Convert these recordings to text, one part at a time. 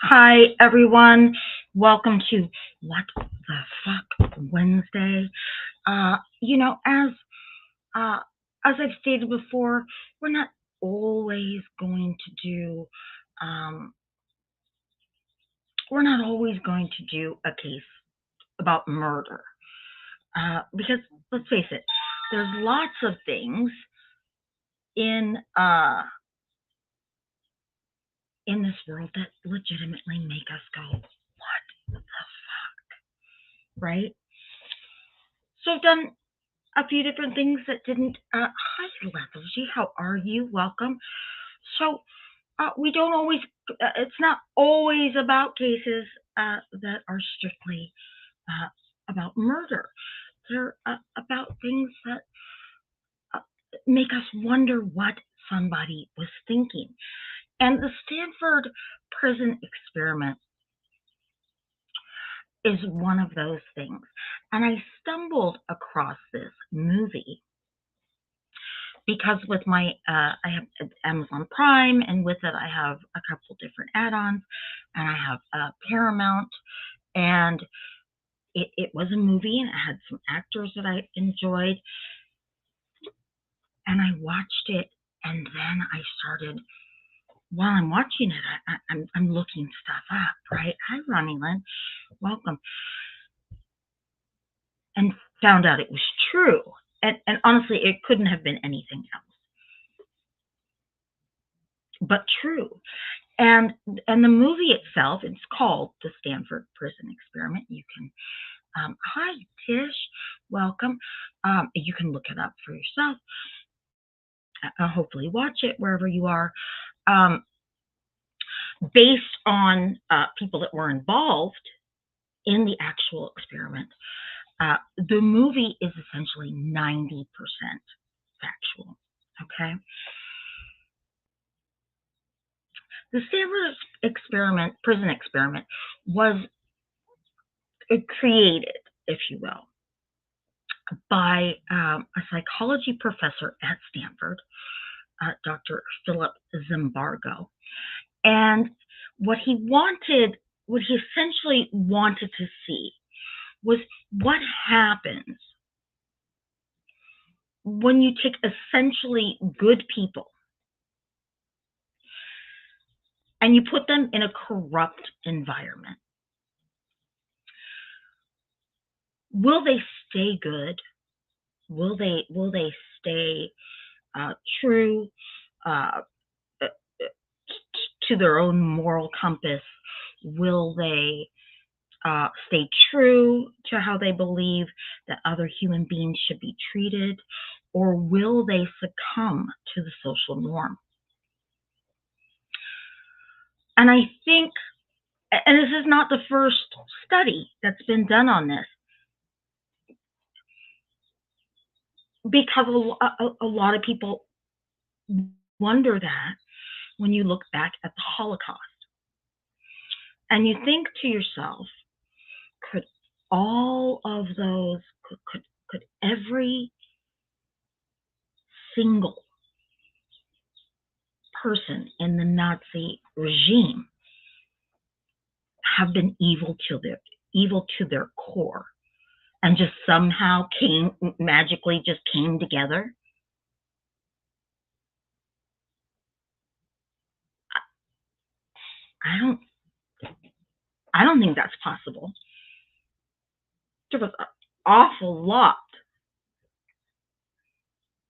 Hi, everyone. Welcome to What the Fuck Wednesday. Uh, you know, as uh, as I've stated before, we're not always going to do um, we're not always going to do a case about murder because let's face it, there's lots of things in uh, in this world that legitimately make us go, what the fuck, right? So I've done a few different things that didn't. Hi, Lethargy. How are you? Welcome. So, we don't always, it's not always about cases that are strictly uh, about murder. They're about things that uh, make us wonder what somebody was thinking. And the Stanford prison experiment is one of those things. And I stumbled across this movie because with my I have Amazon Prime, and with it I have a couple different add-ons, and I have Paramount, and it was a movie, and it had some actors that I enjoyed, and I watched it, and then I started while I'm watching it, I'm looking stuff up, right? Hi, Ronnie Lynn, welcome, and found out it was true, and honestly, it couldn't have been anything else but true. And the movie itself, it's called The Stanford Prison Experiment. You can hi Tish, welcome. You can look it up for yourself. Hopefully watch it wherever you are. Um, Based on people that were involved in the actual experiment, the movie is essentially 90% factual. Okay. The Stanford prison experiment, was created, if you will, by a psychology professor at Stanford, Dr. Philip Zimbardo. And what he wanted, what he essentially wanted to see was what happens when you take essentially good people and you put them in a corrupt environment. Will they stay good? Will they stay true uh, to their own moral compass? Will they stay true to how they believe that other human beings should be treated? Or will they succumb to the social norm? And I think, and this is not the first study that's been done on this, because a lot of people wonder that when you look back at the Holocaust. And you think to yourself, could all of those, could every single person in the Nazi regime have been evil to their core, and just somehow magically came together? I don't I don't think that's possible. There was an awful lot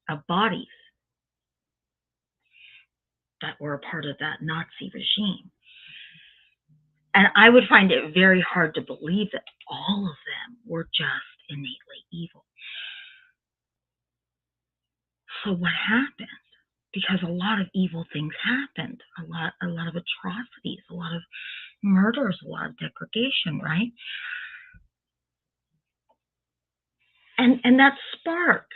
of bodies that were a part of that Nazi regime. And I would find it very hard to believe that all of them were just innately evil. So what happened? Because a lot of evil things happened, a lot of atrocities, a lot of murders, a lot of degradation, right? And that sparked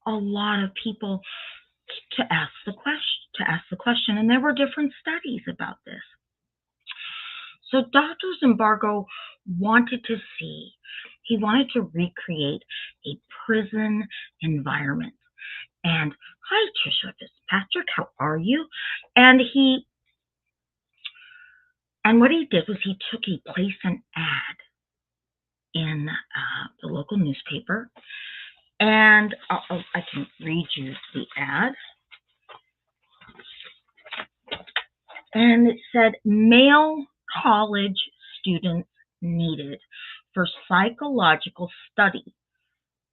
a lot of people to ask the question, and there were different studies about this. So Dr. Zimbardo wanted to see, he wanted to recreate a prison environment. And hi, Trisha Fitzpatrick, how are you? And he And what he did was he placed an ad in the local newspaper, and I can read you the ad. And it said, male college students needed for psychological study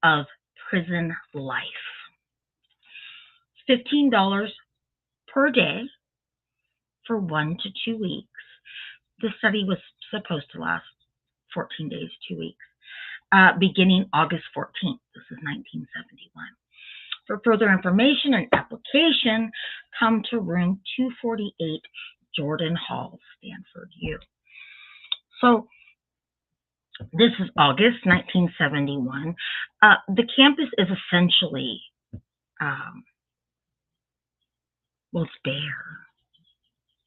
of prison life. $15 per day for 1 to 2 weeks. The study was supposed to last 14 days, 2 weeks, beginning August 14th. This is 1971. For further information and application, come to room 248, Jordan Hall, Stanford U. So this is August 1971. The campus is essentially, well, it's bare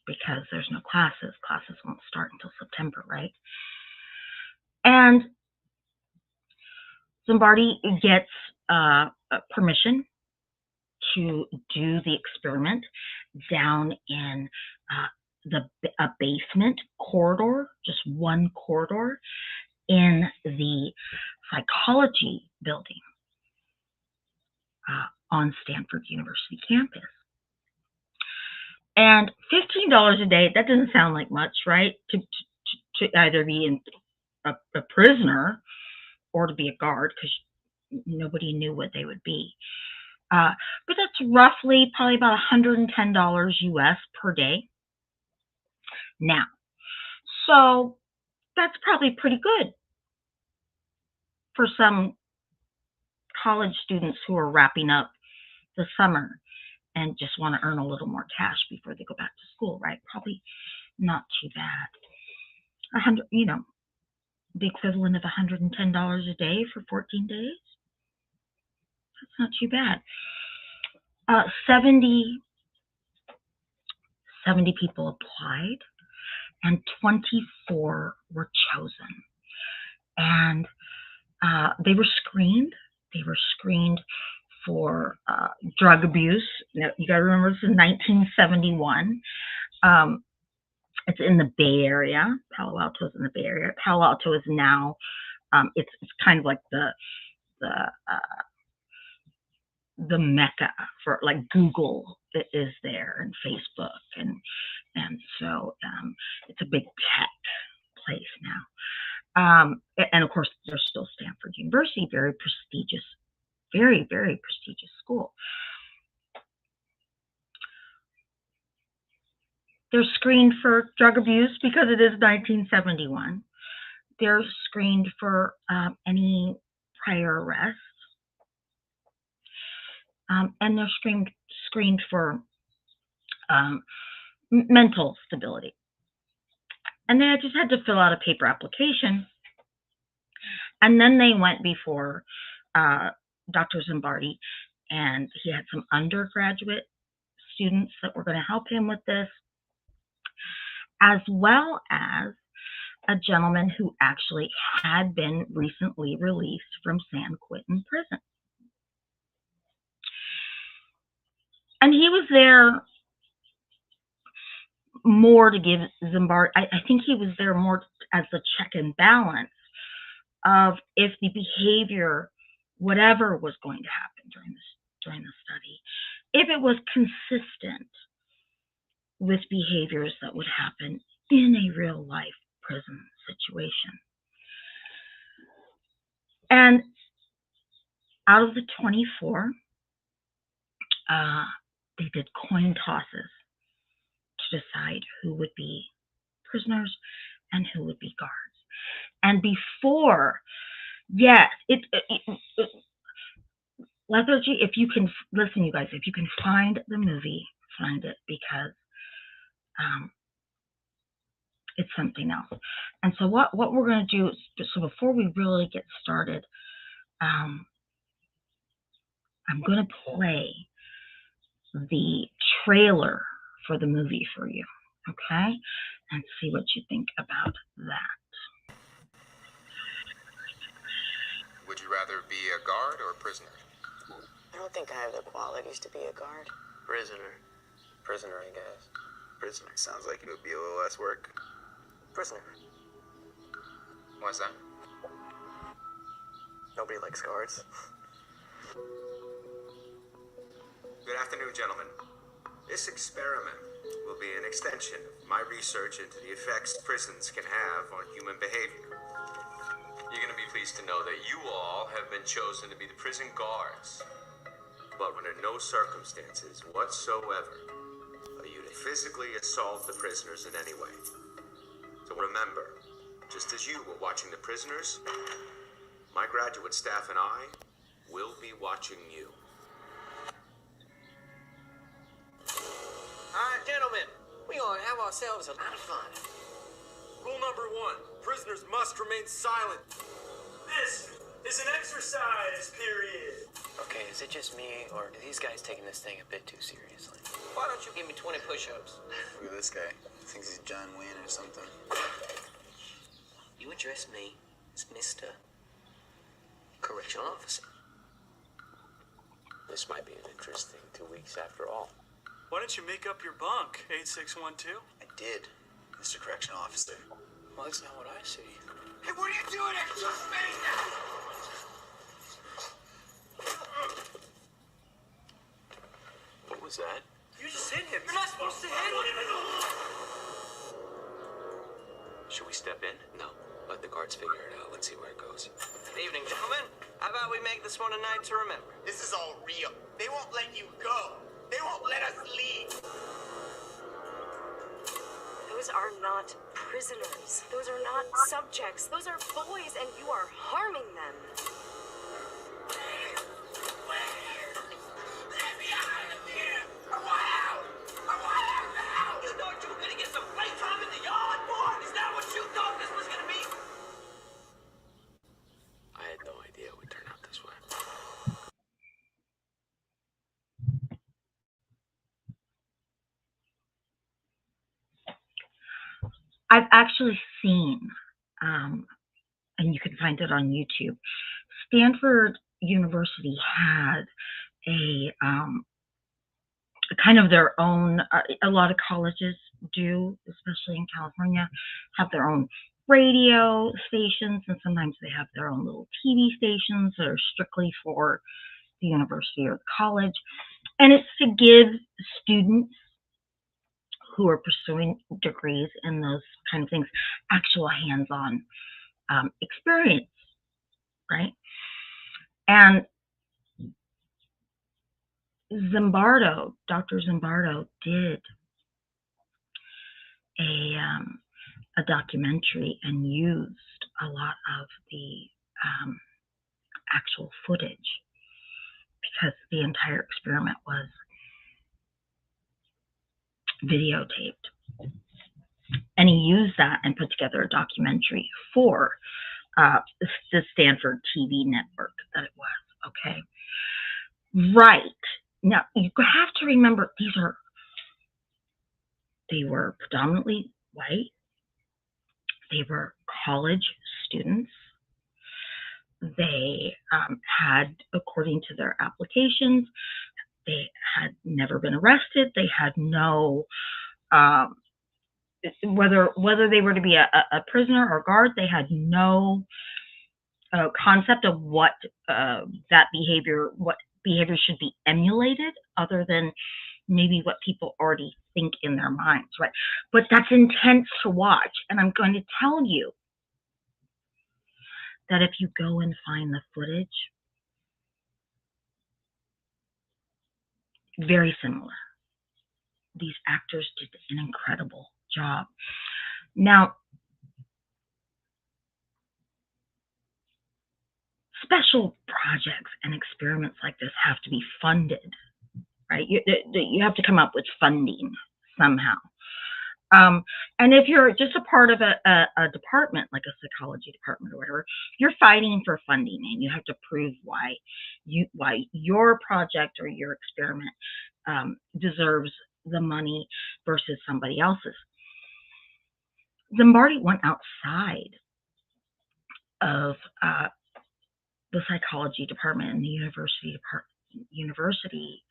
because there's no classes. Classes won't start until September, right? And Zimbardo gets permission to do the experiment down in a basement corridor, just one corridor in the psychology building on Stanford University campus. And $15 a day, that doesn't sound like much, right? To either be a prisoner or to be a guard, because nobody knew what they would be. But that's roughly probably about $110 US per day. Now, so that's probably pretty good for some college students who are wrapping up the summer and just want to earn a little more cash before they go back to school, right? Probably not too bad. The equivalent of $110 a day for 14 days. That's not too bad. 70 people applied, and 24 were chosen. And they were screened. They were screened for drug abuse. Now, you got to remember, this is 1971. It's in the Bay Area. Palo Alto is in the Bay Area. Palo Alto is now, it's kind of like the mecca for, like, Google is there, and Facebook, and so it's a big tech place now. And of course, there's still Stanford University, very prestigious, very, very prestigious school. They're screened for drug abuse because it is 1971. They're screened for any prior arrests. And they're screened for mental stability. And then I just had to fill out a paper application. And then they went before Dr. Zimbardo, and he had some undergraduate students that were going to help him with this, as well as a gentleman who actually had been recently released from San Quentin prison. And he was there more to give Zimbardo, I think he was there more as the check and balance of if the behavior, whatever was going to happen during the study, if it was consistent with behaviors that would happen in a real life prison situation. And out of the 24, they did coin tosses to decide who would be prisoners and who would be guards. And before, yes, Lethargy, if you can, listen, you guys, if you can find the movie, find it, because it's something else. And so what we're going to do is, so before we really get started, I'm going to play the trailer for the movie for you, okay? And see what you think about that. Would you rather be a guard or a prisoner? I don't think I have the qualities to be a guard. Prisoner. Prisoner, I guess. Prisoner sounds like it would be a little less work. Prisoner. Why's that? Nobody likes guards. Good afternoon, gentlemen. This experiment will be an extension of my research into the effects prisons can have on human behavior. You're going to be pleased to know that you all have been chosen to be the prison guards. But under no circumstances whatsoever are you to physically assault the prisoners in any way. So remember, just as you were watching the prisoners, my graduate staff and I will be watching you. All right, gentlemen, we gonna have ourselves a lot of fun. Rule number 1, prisoners must remain silent. This is an exercise period. Okay, is it just me, or are these guys taking this thing a bit too seriously? Why don't you give me 20 push-ups? Look at this guy. Thinks he's John Wayne or something. You address me as Mr. Correctional Officer. This might be an interesting 2 weeks after all. Why don't you make up your bunk, 8612? I did, Mr. Correctional Officer. Well, that's not what I see. Hey, what are you doing? Excuse me! What was that? You just hit him. You're not supposed to hit him. Should we step in? No. Let the guards figure it out. Let's see where it goes. Good evening, gentlemen. How about we make this one a night to remember? This is all real. They won't let you go. They won't let us leave. Those are not prisoners. Those are not subjects. Those are boys, and you are harming them. Let me out of here. I want out. I want out now. You thought you were gonna get some playtime in the yard, boy? Is that what you thought this was gonna be? I had no idea it would turn out this way. I've actually seen, and you can find it on YouTube, Stanford University had a kind of their own, a lot of colleges do, especially in California, have their own radio stations, and sometimes they have their own little TV stations that are strictly for the university or the college. And it's to give students who are pursuing degrees in those kind of things actual hands-on experience, right? And Dr. Zimbardo did a documentary and used a lot of the actual footage because the entire experiment was videotaped. And he used that and put together a documentary for the Stanford TV network that it was, okay? Right. Now, you have to remember, they were predominantly white. They were college students. They had, according to their applications, they had never been arrested. They had no, whether they were to be a prisoner or guard, they had no concept of what what behavior should be emulated other than maybe what people already think in their minds, right? But that's intense to watch. And I'm going to tell you that if you go and find the footage, very similar. These actors did an incredible job. Now, special projects and experiments like this have to be funded, right? You have to come up with funding somehow. And if you're just a part of a department, like a psychology department or whatever, you're fighting for funding, and you have to prove why your project or your experiment deserves the money versus somebody else's. Zimbardo went outside of the psychology department and the university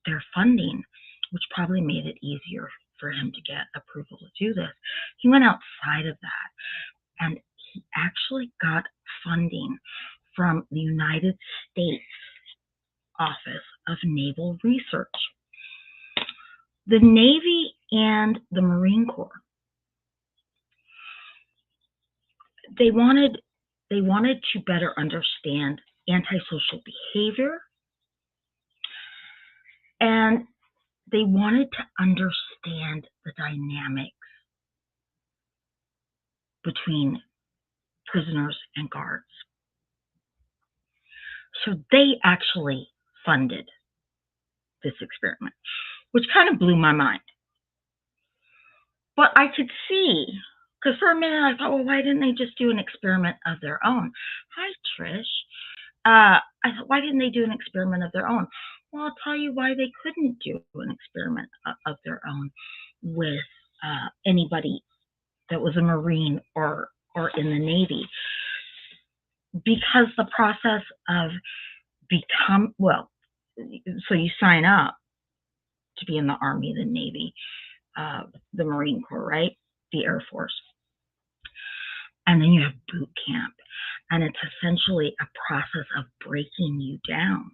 their funding, which probably made it easier for him to get approval to do this. He went outside of that, and he actually got funding from the United States Office of Naval Research. The Navy and the Marine Corps, they wanted to better understand antisocial behavior, and they wanted to understand the dynamics between prisoners and guards. So they actually funded this experiment, which kind of blew my mind. But I could see, because for a minute I thought, well, why didn't they just do an experiment of their own? Hi, Trish. I thought, why didn't they do an experiment of their own? Well, I'll tell you why they couldn't do an experiment of their own with anybody that was a Marine or in the Navy. Because the process of so you sign up to be in the Army, the Navy, the Marine Corps, right? The Air Force. And then you have boot camp. And it's essentially a process of breaking you down.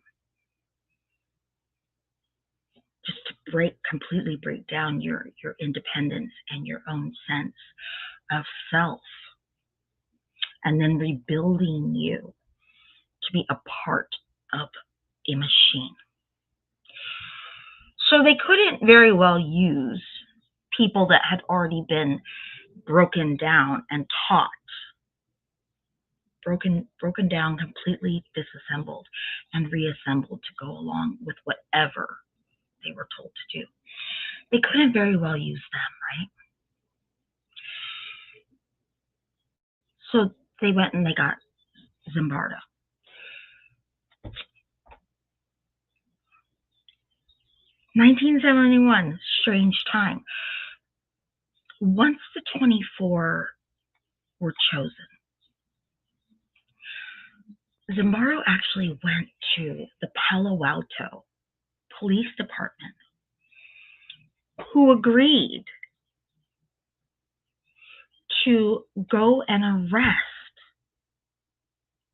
Just to completely break down your independence and your own sense of self. And then rebuilding you to be a part of a machine. So they couldn't very well use people that had already been broken down and taught, broken down, completely disassembled and reassembled to go along with whatever they were told to do. They couldn't very well use them, right? So they went and they got Zimbardo. (1971), strange time. Once the 24 were chosen, Zimbardo actually went to the Palo Alto Police Department, who agreed to go and arrest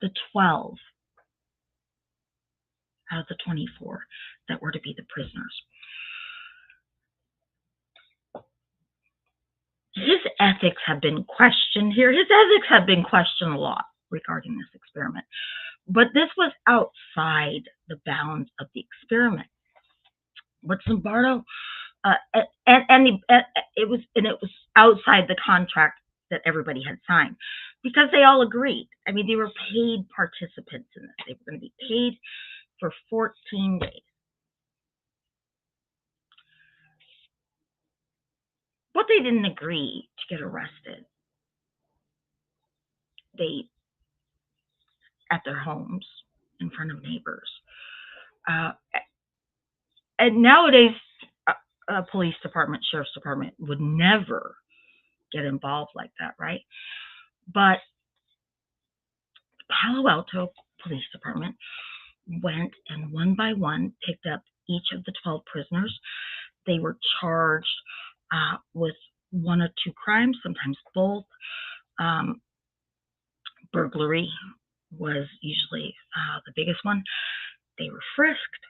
the 12 out of the 24 that were to be the prisoners. His ethics have been questioned here. His ethics have been questioned a lot regarding this experiment. But this was outside the bounds of the experiment. But Zimbardo, it was outside the contract that everybody had signed, because they all agreed. I mean, they were paid participants in this. They were going to be paid for 14 days. But they didn't agree to get arrested. They, at their homes, in front of neighbors. And nowadays, a police department, sheriff's department would never get involved like that, right? But Palo Alto Police Department went and one by one picked up each of the 12 prisoners. They were charged with one or two crimes, sometimes both. Burglary was usually the biggest one. They were frisked.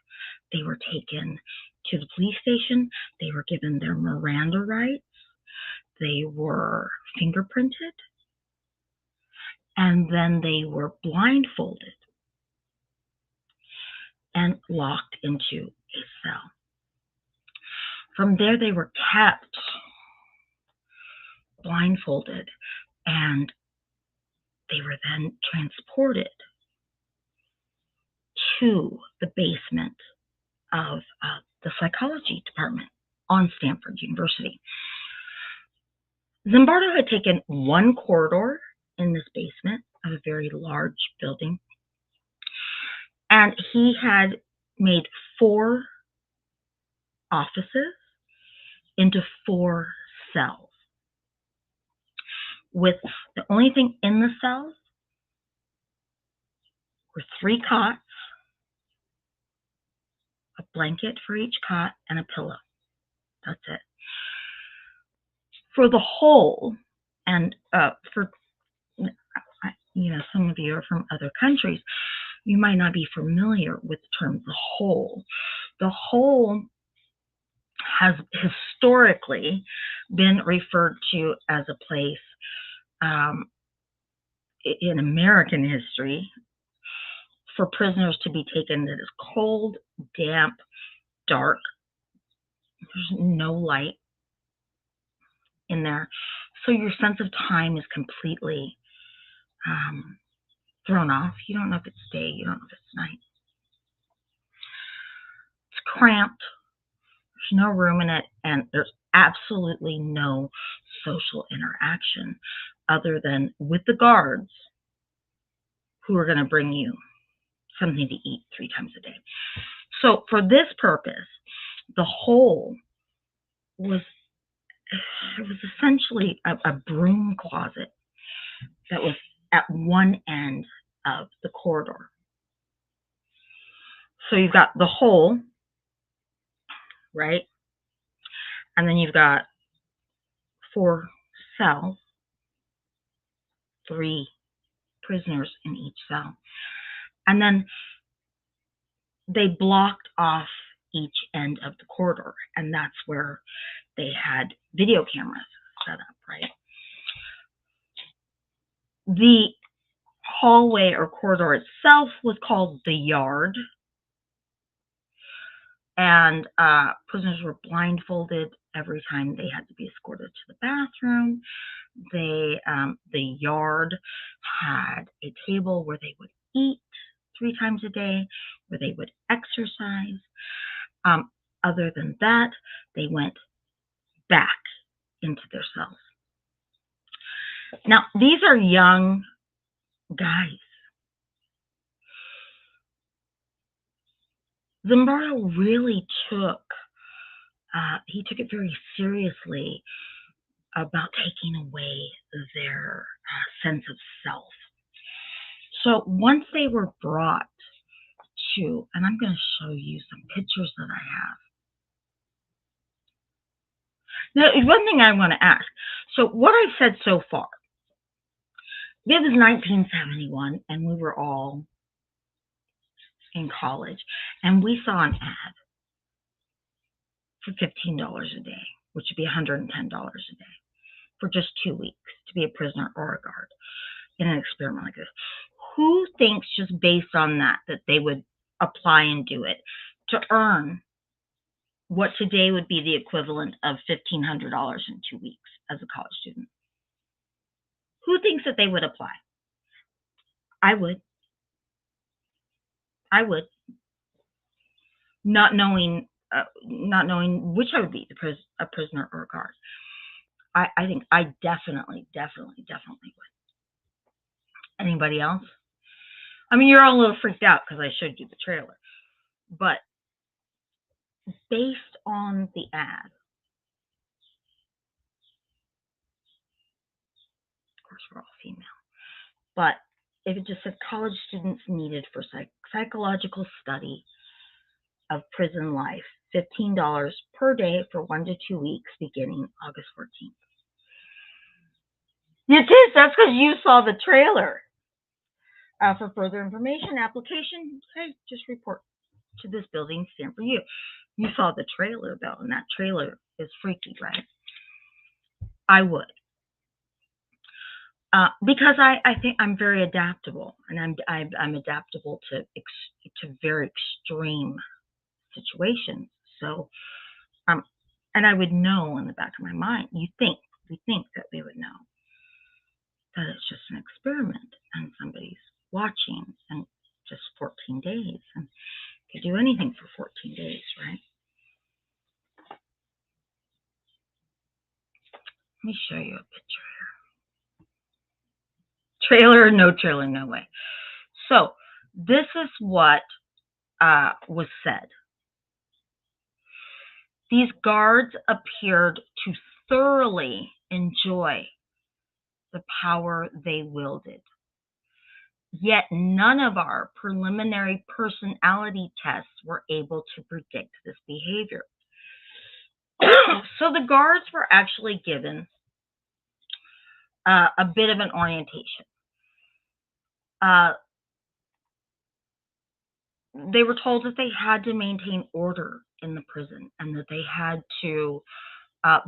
They were taken to the police station. They were given their Miranda rights. They were fingerprinted. And then they were blindfolded and locked into a cell. From there, they were kept blindfolded, and they were then transported to the basement of the psychology department on Stanford University. Zimbardo had taken one corridor in this basement of a very large building, and he had made 4 offices into 4 cells, with the only thing in the cells were 3 cots, a blanket for each cot, and a pillow. That's it. For the whole, and for some of you are from other countries, you might not be familiar with the term the whole. The whole has historically been referred to as a place in American history for prisoners to be taken that is cold, damp, dark. There's no light in there. So your sense of time is completely thrown off. You don't know if it's day, you don't know if it's night. It's cramped. There's no room in it, and there's absolutely no social interaction other than with the guards who are going to bring you something to eat 3 times a day. So for this purpose, the whole was essentially a broom closet that was at one end of the corridor. So you've got the hole, right? And then you've got 4 cells, 3 prisoners in each cell. And then they blocked off each end of the corridor, and that's where they had video cameras set up, right? The hallway or corridor itself was called the yard, and prisoners were blindfolded every time they had to be escorted to the bathroom. The yard had a table where they would eat 3 times a day, where they would exercise. Other than that, they went back into their cells. Now, these are young guys. Zimbardo really took it very seriously about taking away their sense of self. So once they were brought to, and I'm going to show you some pictures that I have. Now, one thing I want to ask. So what I've said so far, it was 1971, and we were all in college, and we saw an ad for $15 a day, which would be $110 a day, for just 2 weeks to be a prisoner or a guard in an experiment like this. Who thinks just based on that they would apply and do it to earn what today would be the equivalent of $1,500 in 2 weeks as a college student? Who thinks that they would apply? I would. Not knowing which I would be, a prisoner or a guard. I think I definitely would. Anybody else? I mean, you're all a little freaked out because I showed you the trailer. But based on the ad, of course, we're all female, but if it just said college students needed for psychological study of prison life, $15 per day for 1 to 2 weeks beginning August 14th. It is. That's because you saw the trailer. For further information, application, hey, just report to this building, stand for you. You saw the trailer, though, and that trailer is freaky, right? I would. Because I think I'm very adaptable, and I'm adaptable to very extreme situations. So, and I would know in the back of my mind. We think that we would know that it's just an experiment, and somebody's watching, and just 14 days, and could do anything for 14 days, right? Let me show you a picture here. Trailer, no way. So this is what was said. These guards appeared to thoroughly enjoy the power they wielded. Yet none of our preliminary personality tests were able to predict this behavior. So the guards were actually given a bit of an orientation. They were told that they had to maintain order in the prison and that they had to,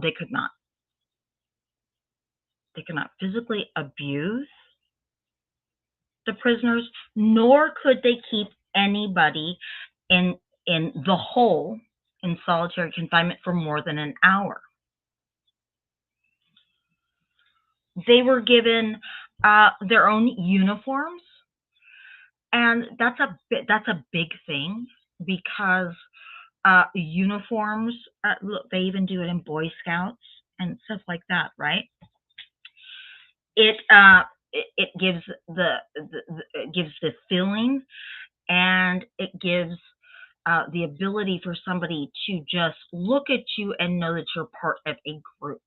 they could not physically abuse the prisoners, nor could they keep anybody in the hole in solitary confinement for more than an hour. They were given their own uniforms, and that's a big thing because uniforms. Look, they even do it in Boy Scouts and stuff like that, right? It gives it gives the feeling, and it gives the ability for somebody to just look at you and know that you're part of a group.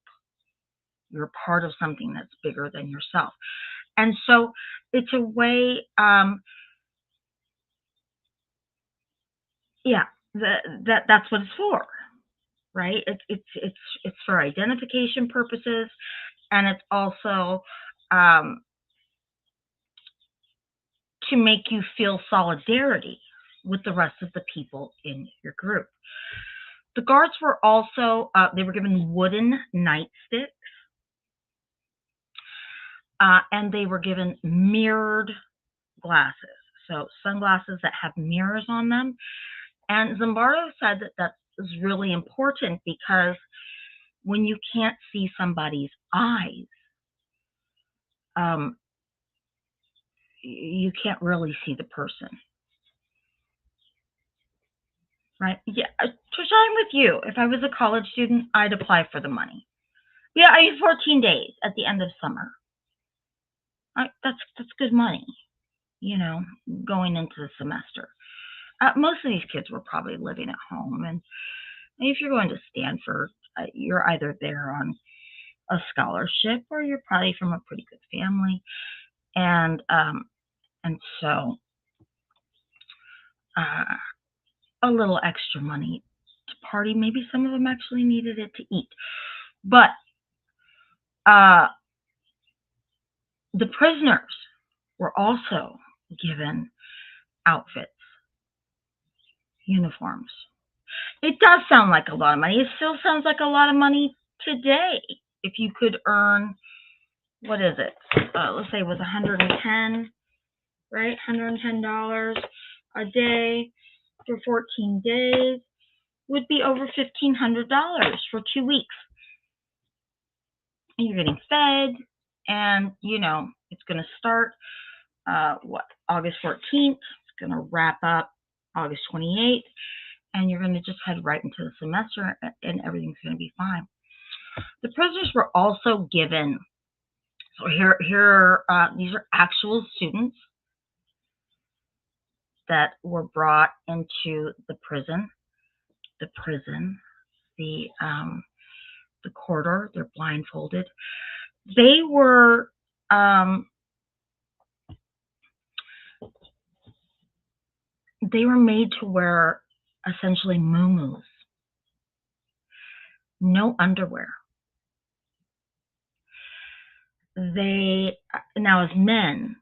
You're part of something that's bigger than yourself. And so it's a way, that's what it's for, right? It's for identification purposes, and it's also to make you feel solidarity with the rest of the people in your group. The guards were also, they were given wooden nightsticks, and they were given mirrored glasses, so sunglasses that have mirrors on them. And Zimbardo said that that is really important because when you can't see somebody's eyes, you can't really see the person. Right? Yeah. To shine with you, if I was a college student, I'd apply for the money. Yeah, I have 14 days at the end of summer. That's good money, going into the semester. Most of these kids were probably living at home, and if you're going to Stanford, you're either there on a scholarship or you're probably from a pretty good family, and so a little extra money to party. Maybe some of them actually needed it to eat, but the prisoners were also given outfits, uniforms. It does sound like a lot of money. It still sounds like a lot of money today. If you could earn, what is it? Let's say it was $110, right? $110 a day for 14 days would be over $1,500 for 2 weeks. And you're getting fed, and it's going to start August 14th. It's going to wrap up August 28th, and you're going to just head right into the semester, and everything's going to be fine. The prisoners were also given, so here these are actual students that were brought into the prison, the corridor. They're blindfolded. They were made to wear essentially muumuus, no underwear. Now as men,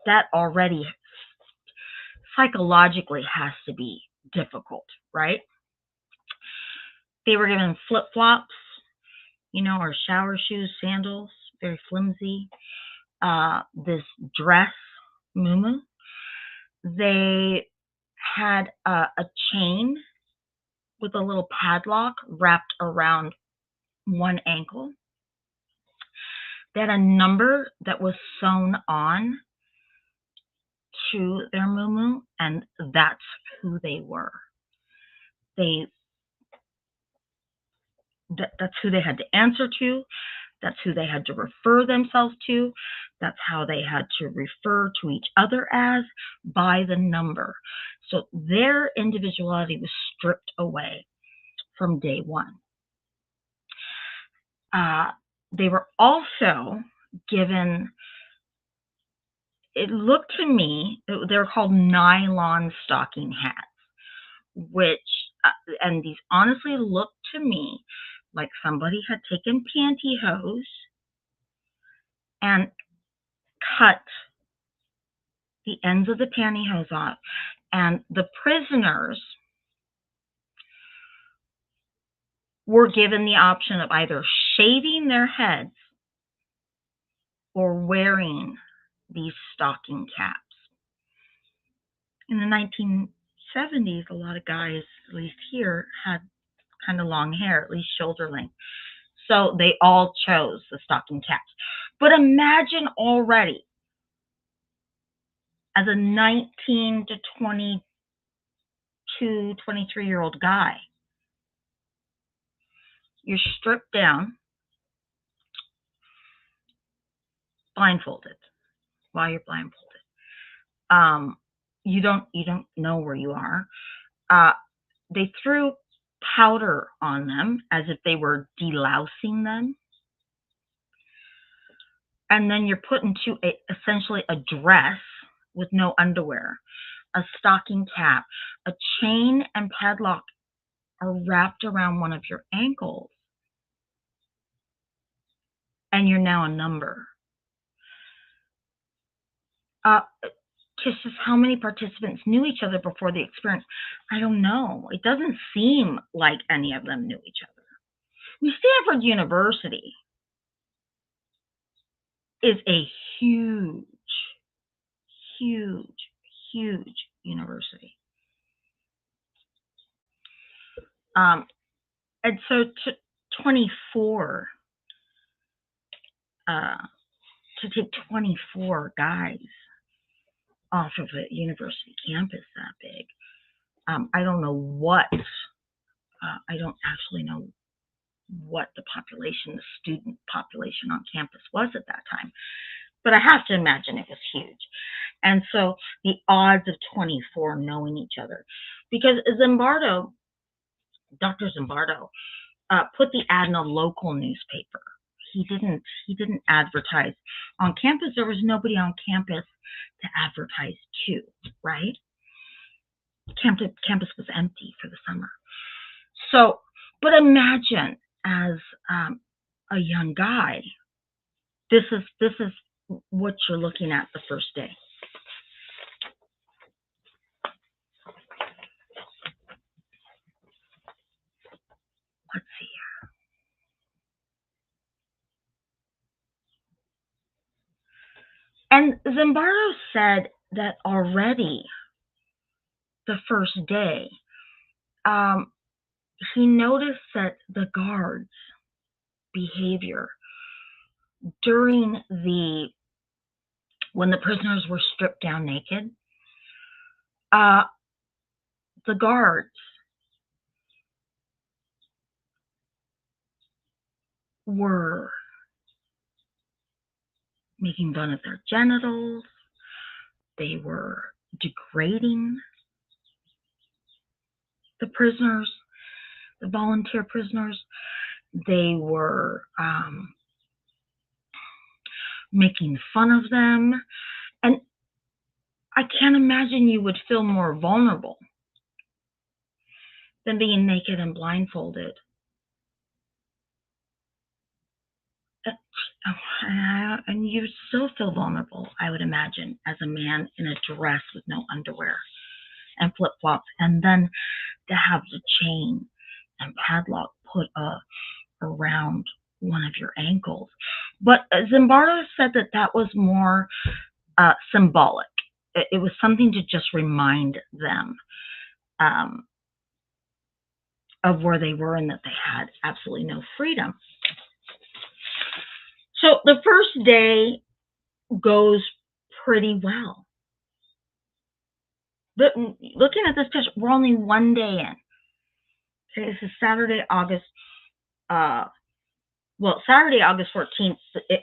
that already psychologically has to be difficult, right? They were given flip-flops, or shower shoes, sandals, very flimsy. This dress, muumuu. They had a chain with a little padlock wrapped around one ankle. They had a number that was sewn on to their muumuu, and that's who they were. That's who they had to answer to. That's who they had to refer themselves to. That's how they had to refer to each other as, by the number. So their individuality was stripped away from day one. They were also given, it looked to me, they were called nylon stocking hats, which, and these honestly looked to me like somebody had taken pantyhose and cut the ends of the pantyhose off, and the prisoners were given the option of either shaving their heads or wearing these stocking caps. In the 1970s, a lot of guys, at least here, had kind of long hair, at least shoulder length. So they all chose the stocking caps. But imagine already, as a 19 to 22, 23-year-old guy, you're stripped down, blindfolded. While you're blindfolded, you don't know where you are. They threw powder on them as if they were delousing them, and then you're put into essentially a dress with no underwear, a stocking cap, a chain and padlock are wrapped around one of your ankles, and you're now a number. Just how many participants knew each other before the experience? I don't know. It doesn't seem like any of them knew each other. Stanford University is a huge, huge, huge university. And so to 24, to take 24 guys off of a university campus that big, I don't know what, I don't actually know what the population, the student population on campus was at that time, but I have to imagine it was huge. And so the odds of 24 knowing each other, because Zimbardo, Dr. Zimbardo, put the ad in a local newspaper. He didn't advertise on campus. There was nobody on campus to advertise to, right? Campus was empty for the summer. So, but imagine as a young guy, this is what you're looking at the first day. Let's see here. And Zimbardo said that already the first day, he noticed that the guards' behavior during when the prisoners were stripped down naked, the guards were making fun of their genitals. They were degrading the prisoners, the volunteer prisoners. They were making fun of them. And I can't imagine you would feel more vulnerable than being naked and blindfolded. And you still feel vulnerable, I would imagine, as a man in a dress with no underwear and flip-flops, and then to have the chain and padlock put around one of your ankles. But Zimbardo said that was more symbolic. It was something to just remind them of where they were and that they had absolutely no freedom. So the first day goes pretty well. But looking at this picture, we're only one day in. Okay, this is Saturday, August 14th,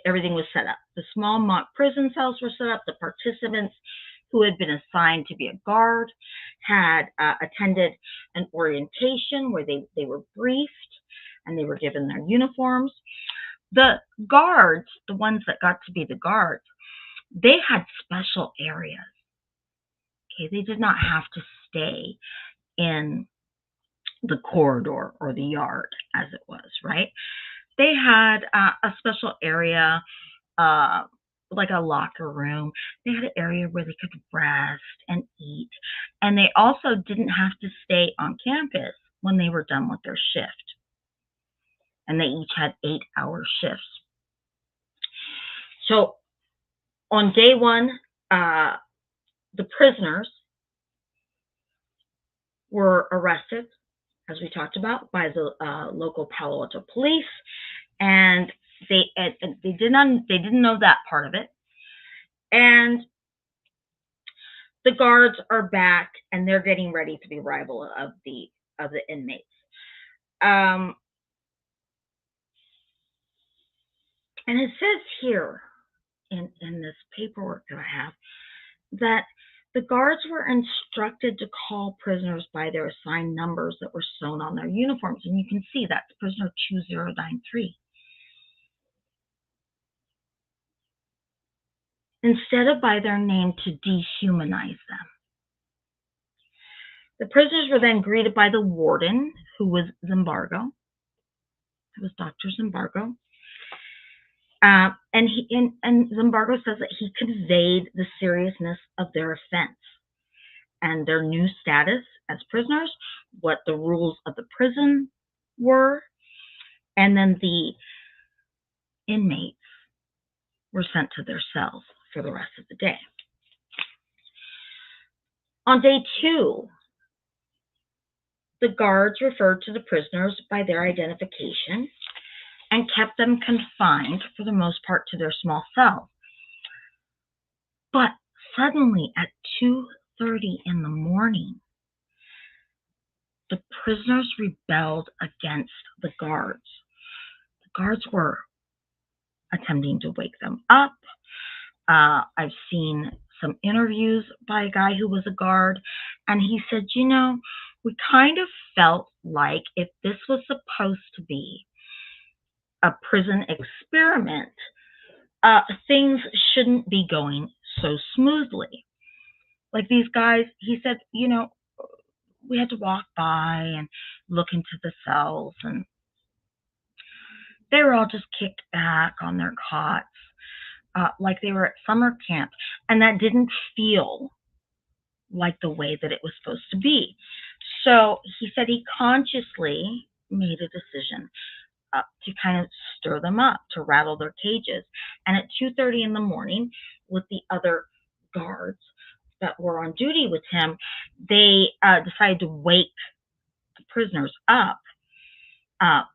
everything was set up. The small mock prison cells were set up. The participants who had been assigned to be a guard had attended an orientation where they were briefed and they were given their uniforms. The guards, the ones that got to be the guards, they had special areas. Okay, they did not have to stay in the corridor or the yard as it was, right? They had a special area, like a locker room. They had an area where they could rest and eat. And they also didn't have to stay on campus when they were done with their shift. And they each had 8-hour shifts. So on day one, the prisoners were arrested, as we talked about, by the local Palo Alto police, and they didn't know that part of it. And the guards are back, and they're getting ready for the arrival of the inmates. And it says here in this paperwork that I have that the guards were instructed to call prisoners by their assigned numbers that were sewn on their uniforms. And you can see that's prisoner 2093. Instead of by their name, to dehumanize them. The prisoners were then greeted by the warden, who was Zimbardo. It was Dr. Zimbardo. And Zimbardo says that he conveyed the seriousness of their offense and their new status as prisoners, what the rules of the prison were, and then the inmates were sent to their cells for the rest of the day. On day 2, the guards referred to the prisoners by their identification and kept them confined, for the most part, to their small cells. But suddenly, at 2:30 in the morning, the prisoners rebelled against the guards. The guards were attempting to wake them up. I've seen some interviews by a guy who was a guard, and he said, we kind of felt like if this was supposed to be a prison experiment, things shouldn't be going so smoothly. Like these guys, he said, we had to walk by and look into the cells, and they were all just kicked back on their cots, like they were at summer camp, and that didn't feel like the way that it was supposed to be. So he said he consciously made a decision to kind of stir them up, to rattle their cages. And at 2:30 in the morning, with the other guards that were on duty with him, they decided to wake the prisoners up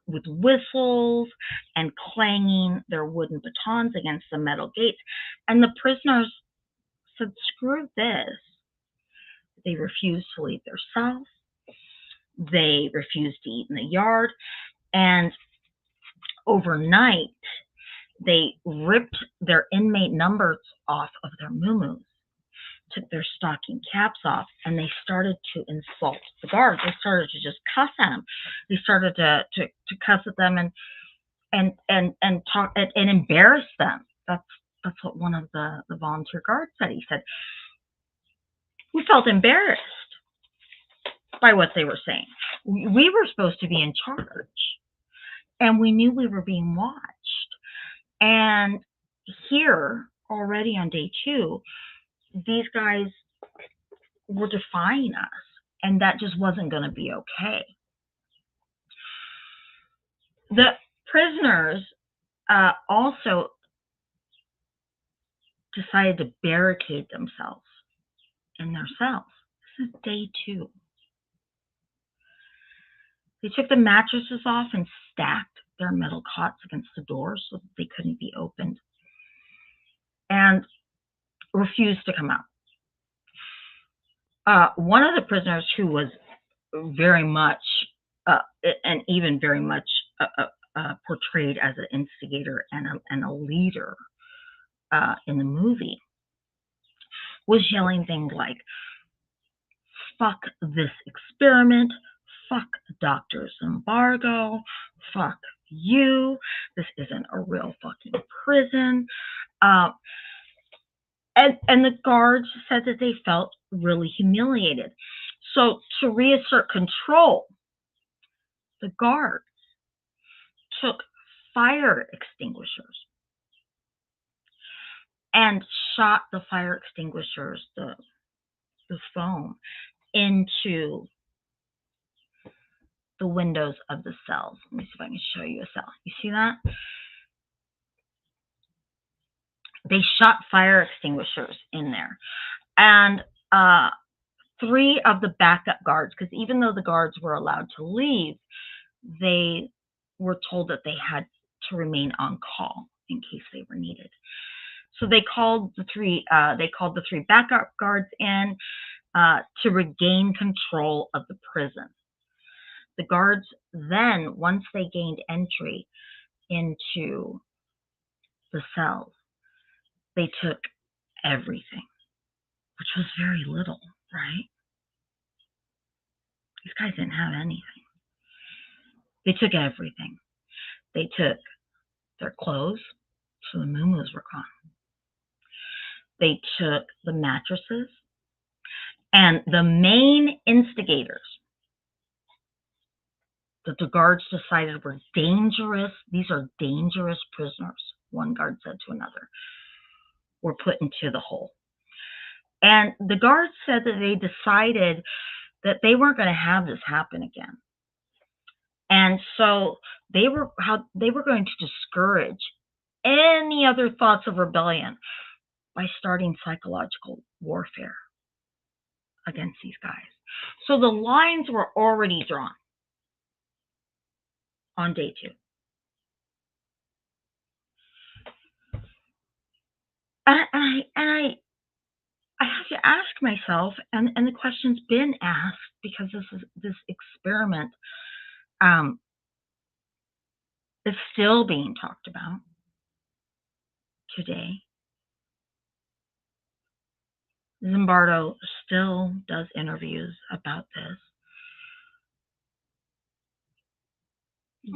with whistles and clanging their wooden batons against the metal gates. And the prisoners said, screw this. They refused to leave their cells. They refused to eat in the yard. And overnight, they ripped their inmate numbers off of their muumuus, took their stocking caps off, and they started to insult the guards. They started to just cuss at them. They started to cuss at them and talk and embarrass them. That's what one of the volunteer guards said. He said, we felt embarrassed by what they were saying. We were supposed to be in charge, and we knew we were being watched. And here, already on day 2, these guys were defying us, and that just wasn't going to be okay. The prisoners also decided to barricade themselves in their cells. This is day 2. They took the mattresses off and stacked their metal cots against the doors so that they couldn't be opened, and refused to come out. One of the prisoners, who was very much and even very much portrayed as an instigator and a leader in the movie, was yelling things like, fuck this experiment, fuck Dr. Zimbardo, fuck you, this isn't a real fucking prison. And the guards said that they felt really humiliated. So to reassert control, the guards took fire extinguishers and shot the fire extinguishers, the foam, into the windows of the cells. Let me see if I can show you a cell. You see that? They shot fire extinguishers in there. And 3 of the backup guards, because even though the guards were allowed to leave, they were told that they had to remain on call in case they were needed. So they called the 3 backup guards in to regain control of the prison. The guards then, once they gained entry into the cells, they took everything, which was very little, right? These guys didn't have anything. They took everything. They took their clothes, so the muumuus were gone. They took the mattresses, and the main instigators that the guards decided were dangerous, these are dangerous prisoners, one guard said to another, were put into the hole. And the guards said that they decided that they weren't going to have this happen again. And so they were going to discourage any other thoughts of rebellion by starting psychological warfare against these guys. So the lines were already drawn on day 2. And I have to ask myself, and the question's been asked because this experiment is still being talked about today. Zimbardo still does interviews about this.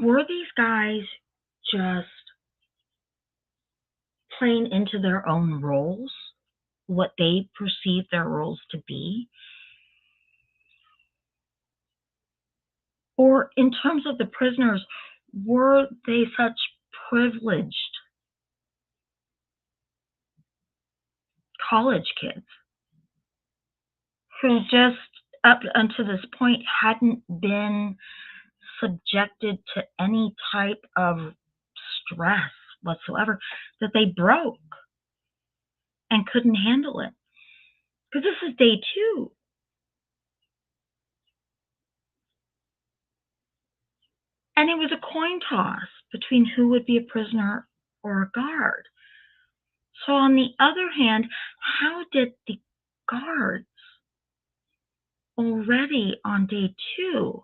Were these guys just playing into their own roles, what they perceived their roles to be? Or in terms of the prisoners, were they such privileged college kids who just up until this point hadn't been subjected to any type of stress whatsoever, that they broke and couldn't handle it? Because this is day 2. And it was a coin toss between who would be a prisoner or a guard. So on the other hand, how did the guards already on day 2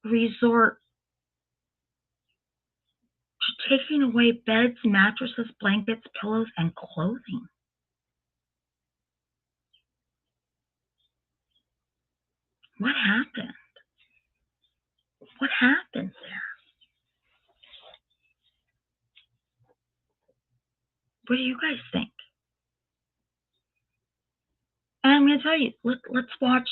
resort to taking away beds, mattresses, blankets, pillows, and clothing? What happened? What happened there? What do you guys think? And I'm going to tell you, let's watch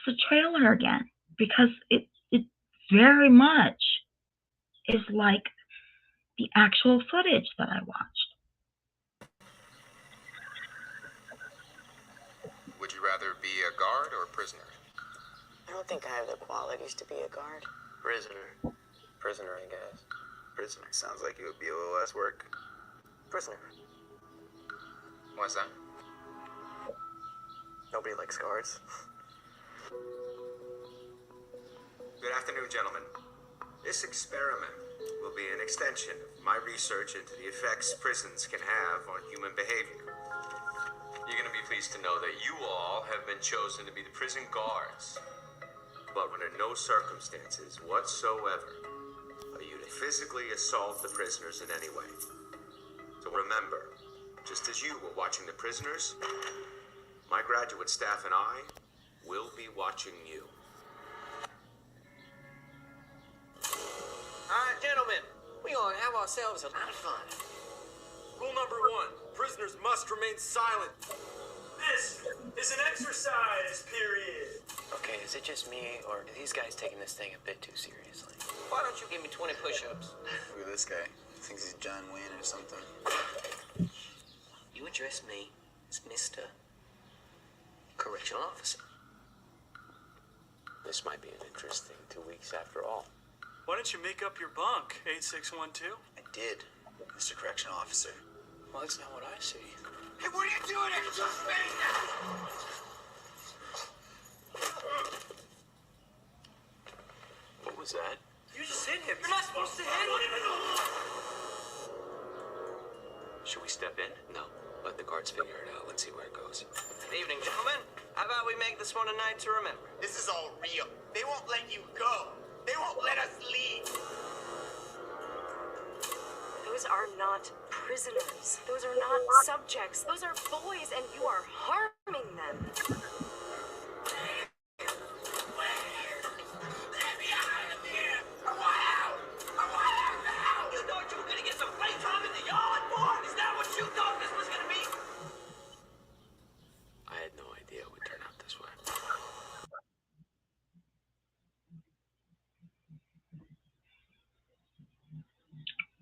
the trailer again, because it very much is like the actual footage that I watched. Would you rather be a guard or a prisoner? I don't think I have the qualities to be a guard. Prisoner. Prisoner, I guess. Prisoner sounds like it would be a little less work. Prisoner. Why's that? Nobody likes guards. Good afternoon, gentlemen. This experiment will be an extension of my research into the effects prisons can have on human behavior. You're going to be pleased to know that you all have been chosen to be the prison guards. But under no circumstances whatsoever are you to physically assault the prisoners in any way. So remember, just as you were watching the prisoners, my graduate staff and I will be watching you. All right, gentlemen, we're going to have ourselves a lot of fun. Rule number 1, prisoners must remain silent. This is an exercise period. is it just me, or are these guys taking this thing a bit too seriously? Why don't you give me 20 push-ups? Look at this guy. Thinks he's John Wayne or something. You address me as Mr. Correctional Officer. This might be an interesting 2 weeks after all. Why don't you make up your bunk, 8612? I did, Mr. Correctional Officer. Well, that's not what I see. Hey, what are you doing? It's just What was that? You just hit him. You're not supposed to hit him. Should we step in? No. Let the guards figure it out. Let's see where it goes. Good evening, gentlemen. How about we make this one a night to remember? This is all real. They won't let you go. They won't let us leave. Those are not prisoners. Those are not subjects. Those are boys, and you are harming them. Let me out of here. I want out. I want out now. You thought you were gonna get some playtime in the yard, boy? Is that what you thought this was gonna be? I had no idea it would turn out this way.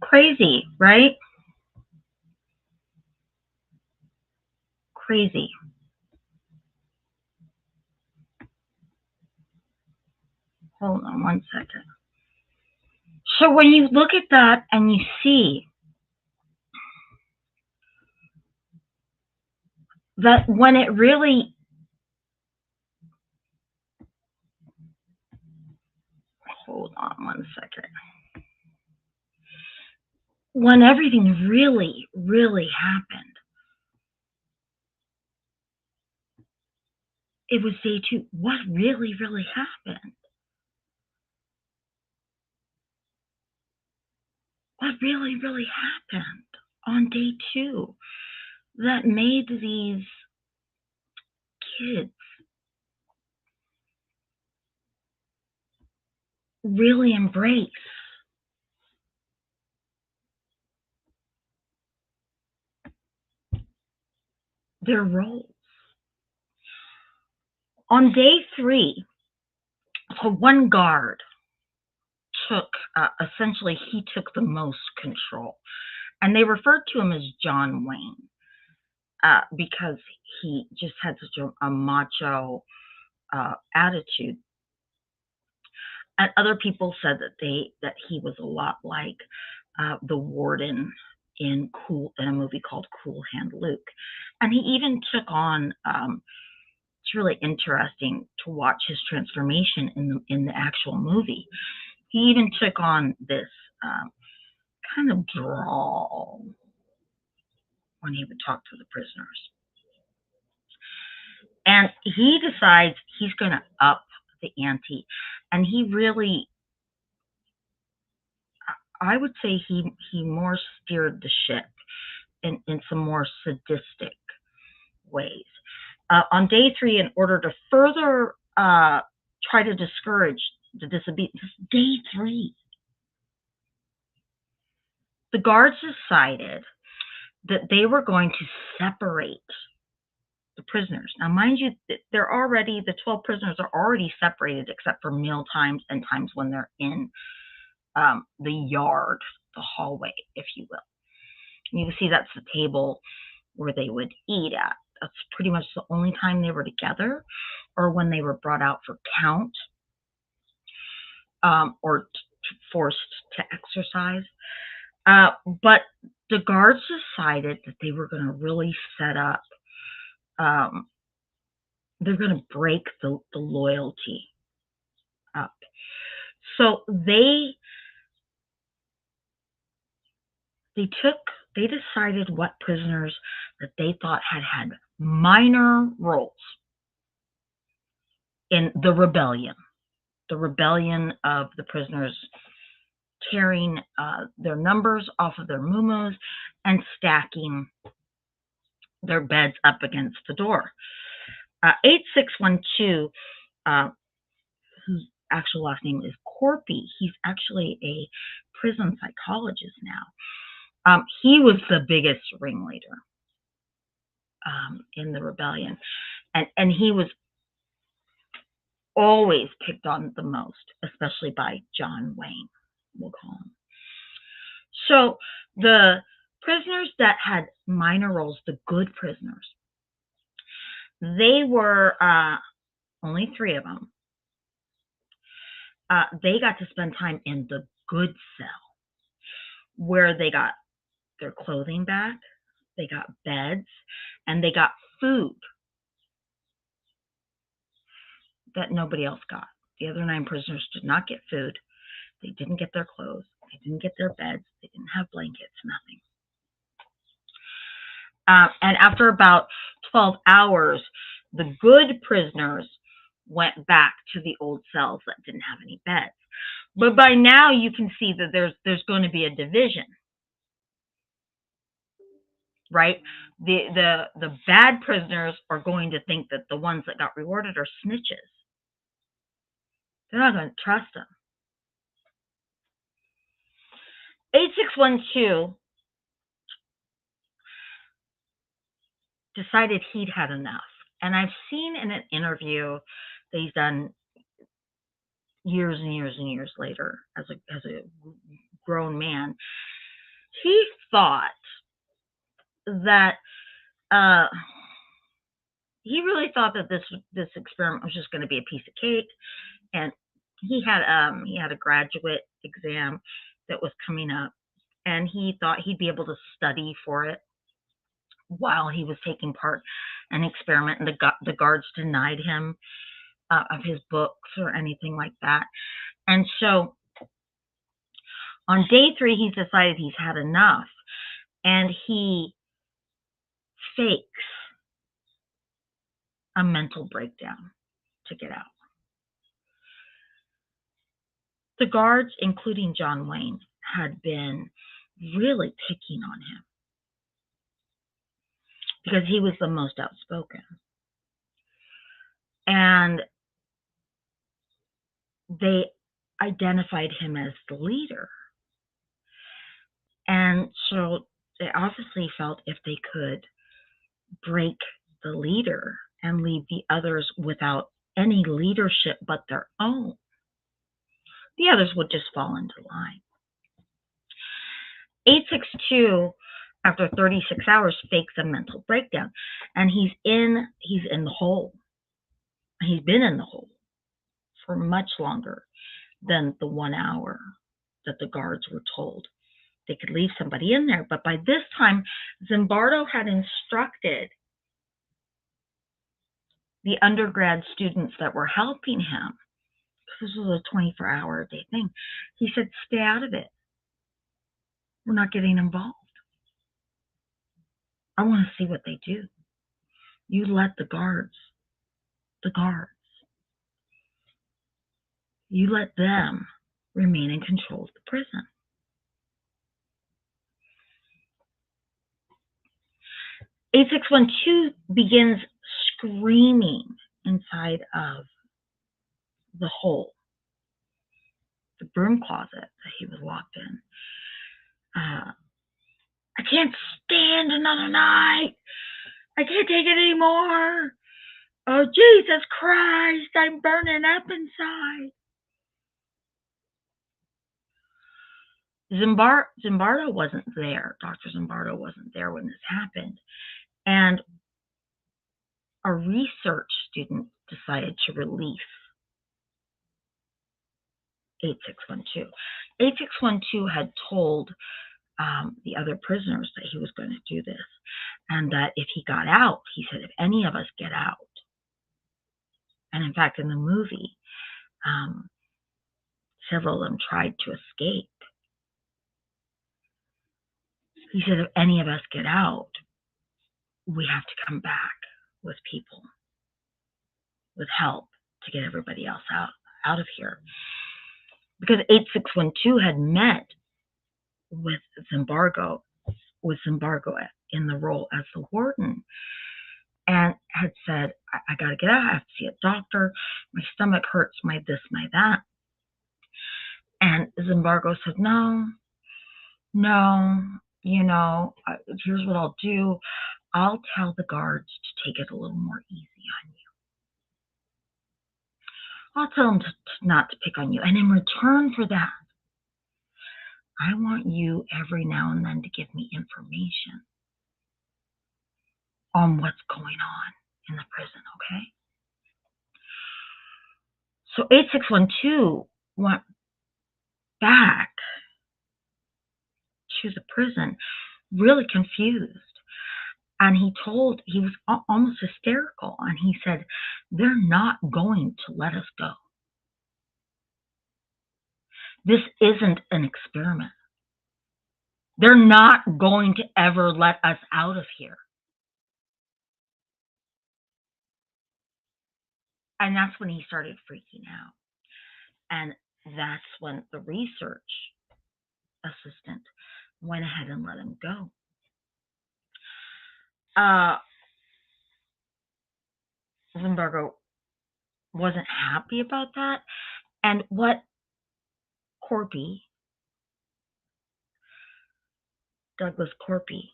Crazy, right? Crazy. Hold on one second. So when you look at that and you see that when it really, hold on one second. When everything really, really happened, it was day 2. What really, really happened? What really, really happened on day 2 that made these kids really embrace their roles? On day 3, so one guard took, essentially, he took the most control. And they referred to him as John Wayne because he just had such a macho attitude. And other people said that he was a lot like the warden in a movie called Cool Hand Luke. And he even took on, it's really interesting to watch his transformation in the actual movie. He even took on this kind of drawl when he would talk to the prisoners. And he decides he's going to up the ante. And he really, I would say he more steered the ship in some more sadistic ways. On day 3, in order to further try to discourage the disobedience, day 3, the guards decided that they were going to separate the prisoners. Now, mind you, the 12 prisoners are already separated except for meal times and times when they're in the yard, the hallway, if you will. And you can see that's the table where they would eat at. That's pretty much the only time they were together, or when they were brought out for count or forced to exercise. But the guards decided that they were going to really set up, they're going to break the loyalty up. So they decided what prisoners that they thought had minor roles in the rebellion of the prisoners carrying their numbers off of their muumuus and stacking their beds up against the door. 8612, whose actual last name is Corpy, he's actually a prison psychologist now. He was the biggest ringleader in the rebellion, and he was always picked on the most, especially by John Wayne, we'll call him. So the prisoners that had minor roles, the good prisoners, they were only 3 of them. They got to spend time in the good cell, where they got their clothing back, they got beds, and they got food that nobody else got. The other 9 prisoners did not get food. They didn't get their clothes. They didn't get their beds. They didn't have blankets, nothing. And after about 12 hours, the good prisoners went back to the old cells that didn't have any beds. But by now you can see that there's going to be a division, right? The bad prisoners are going to think that the ones that got rewarded are snitches. They're not going to trust them. 8612 decided he'd had enough. And I've seen in an interview that he's done years and years and years later as a grown man, he thought that he really thought that this experiment was just going to be a piece of cake, and he had a graduate exam that was coming up, and he thought he'd be able to study for it while he was taking part in an experiment, and the guards denied him of his books or anything like that. And so on day 3, he's decided he's had enough, and he fakes a mental breakdown to get out. The guards, including John Wayne, had been really picking on him because he was the most outspoken. And they identified him as the leader. And so they obviously felt if they could break the leader and leave the others without any leadership but their own, the others would just fall into line. 862, after 36 hours, fakes a mental breakdown, and he's in the hole. He's been in the hole for much longer than the 1 hour that the guards were told they could leave somebody in there. But by this time, Zimbardo had instructed the undergrad students that were helping him, this was a 24-hour-a-day thing, he said, stay out of it. We're not getting involved. I want to see what they do. You let the guards, you let them remain in control of the prison. (8612) begins screaming inside of the hole, the broom closet that he was locked in. I can't stand another night. I can't take it anymore. Oh, Jesus Christ, I'm burning up inside. Zimbardo wasn't there. Dr. Zimbardo wasn't there when this happened. And a research student decided to release 8612. 8612 had told the other prisoners that he was going to do this, and that if he got out, he said, if any of us get out, and in fact in the movie, several of them tried to escape. He said, if any of us get out, we have to come back with people, with help to get everybody else out of here. Because 8612 had met with Zimbardo in the role as the warden, and had said, I got to get out. I have to see a doctor. My stomach hurts, my this, my that. And Zimbardo said, no, here's what I'll do. I'll tell the guards to take it a little more easy on you. I'll tell them not to pick on you. And in return for that, I want you every now and then to give me information on what's going on in the prison, okay? So 8612 went back to the prison really confused. And he was almost hysterical. And he said, they're not going to let us go. This isn't an experiment. They're not going to ever let us out of here. And that's when he started freaking out. And that's when the research assistant went ahead and let him go. Zimbardo wasn't happy about that. And what Douglas Corpy,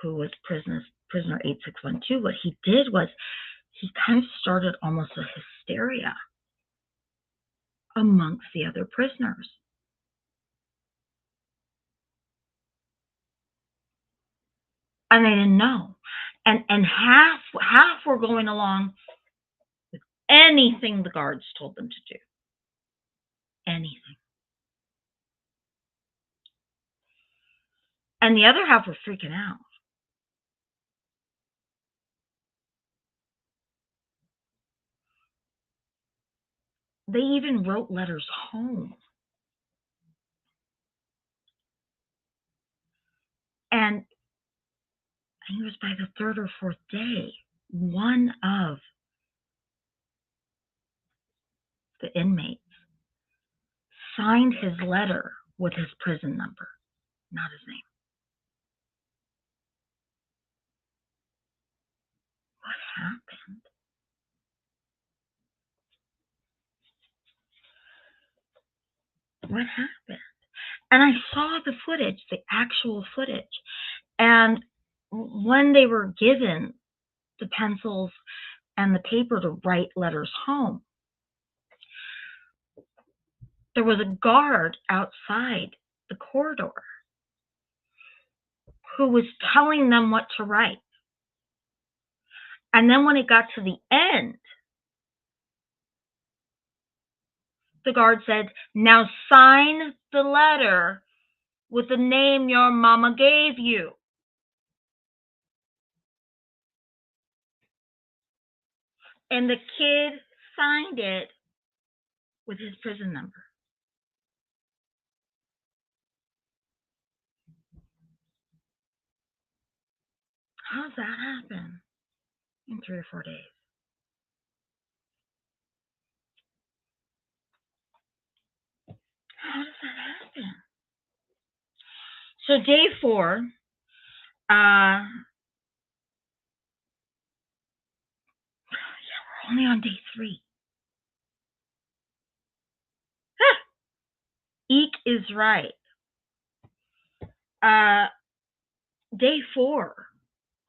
who was prisoner 8612, what he did was he kind of started almost a hysteria amongst the other prisoners. And they didn't know. And half were going along with anything the guards told them to do. Anything. And the other half were freaking out. They even wrote letters home. And I think it was by the third or fourth day, one of the inmates signed his letter with his prison number, not his name. What happened? What happened? And I saw the footage, the actual footage. And when they were given the pencils and the paper to write letters home, there was a guard outside the corridor who was telling them what to write. And then when it got to the end, the guard said, now sign the letter with the name your mama gave you. And the kid signed it with his prison number. How does that happen in 3 or 4 days? How does that happen? So day 4, we're only on day 3. Eek is right. Day 4,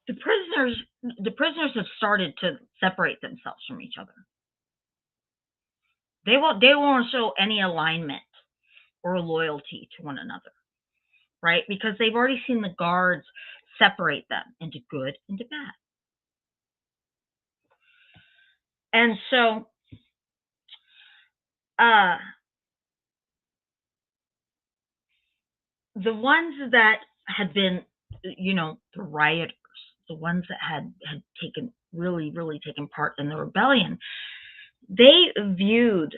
the prisoners have started to separate themselves from each other. They won't show any alignment or loyalty to one another, right? Because they've already seen the guards separate them into good and bad. And so the ones that had been, the rioters, the ones that had really taken part in the rebellion, they viewed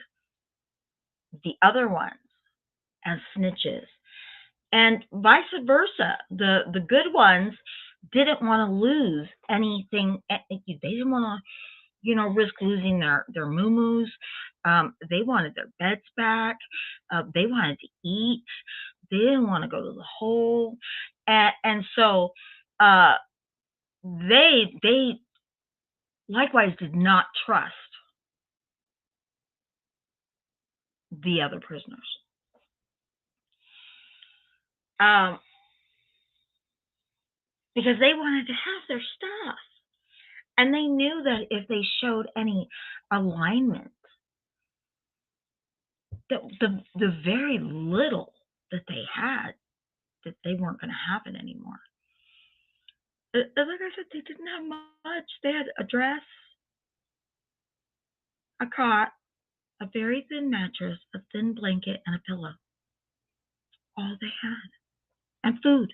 the other ones as snitches, and vice versa. The good ones didn't want to lose anything. They didn't want to, risk losing their moo-moos. They wanted their beds back. They wanted to eat. They didn't want to go to the hole. And so they likewise did not trust the other prisoners. Because they wanted to have their stuff. And they knew that if they showed any alignment the very little that they had, that they weren't going to have it anymore. Like I said, they didn't have much. They had a dress, a cot, a very thin mattress, a thin blanket, and a pillow. All they had. And food.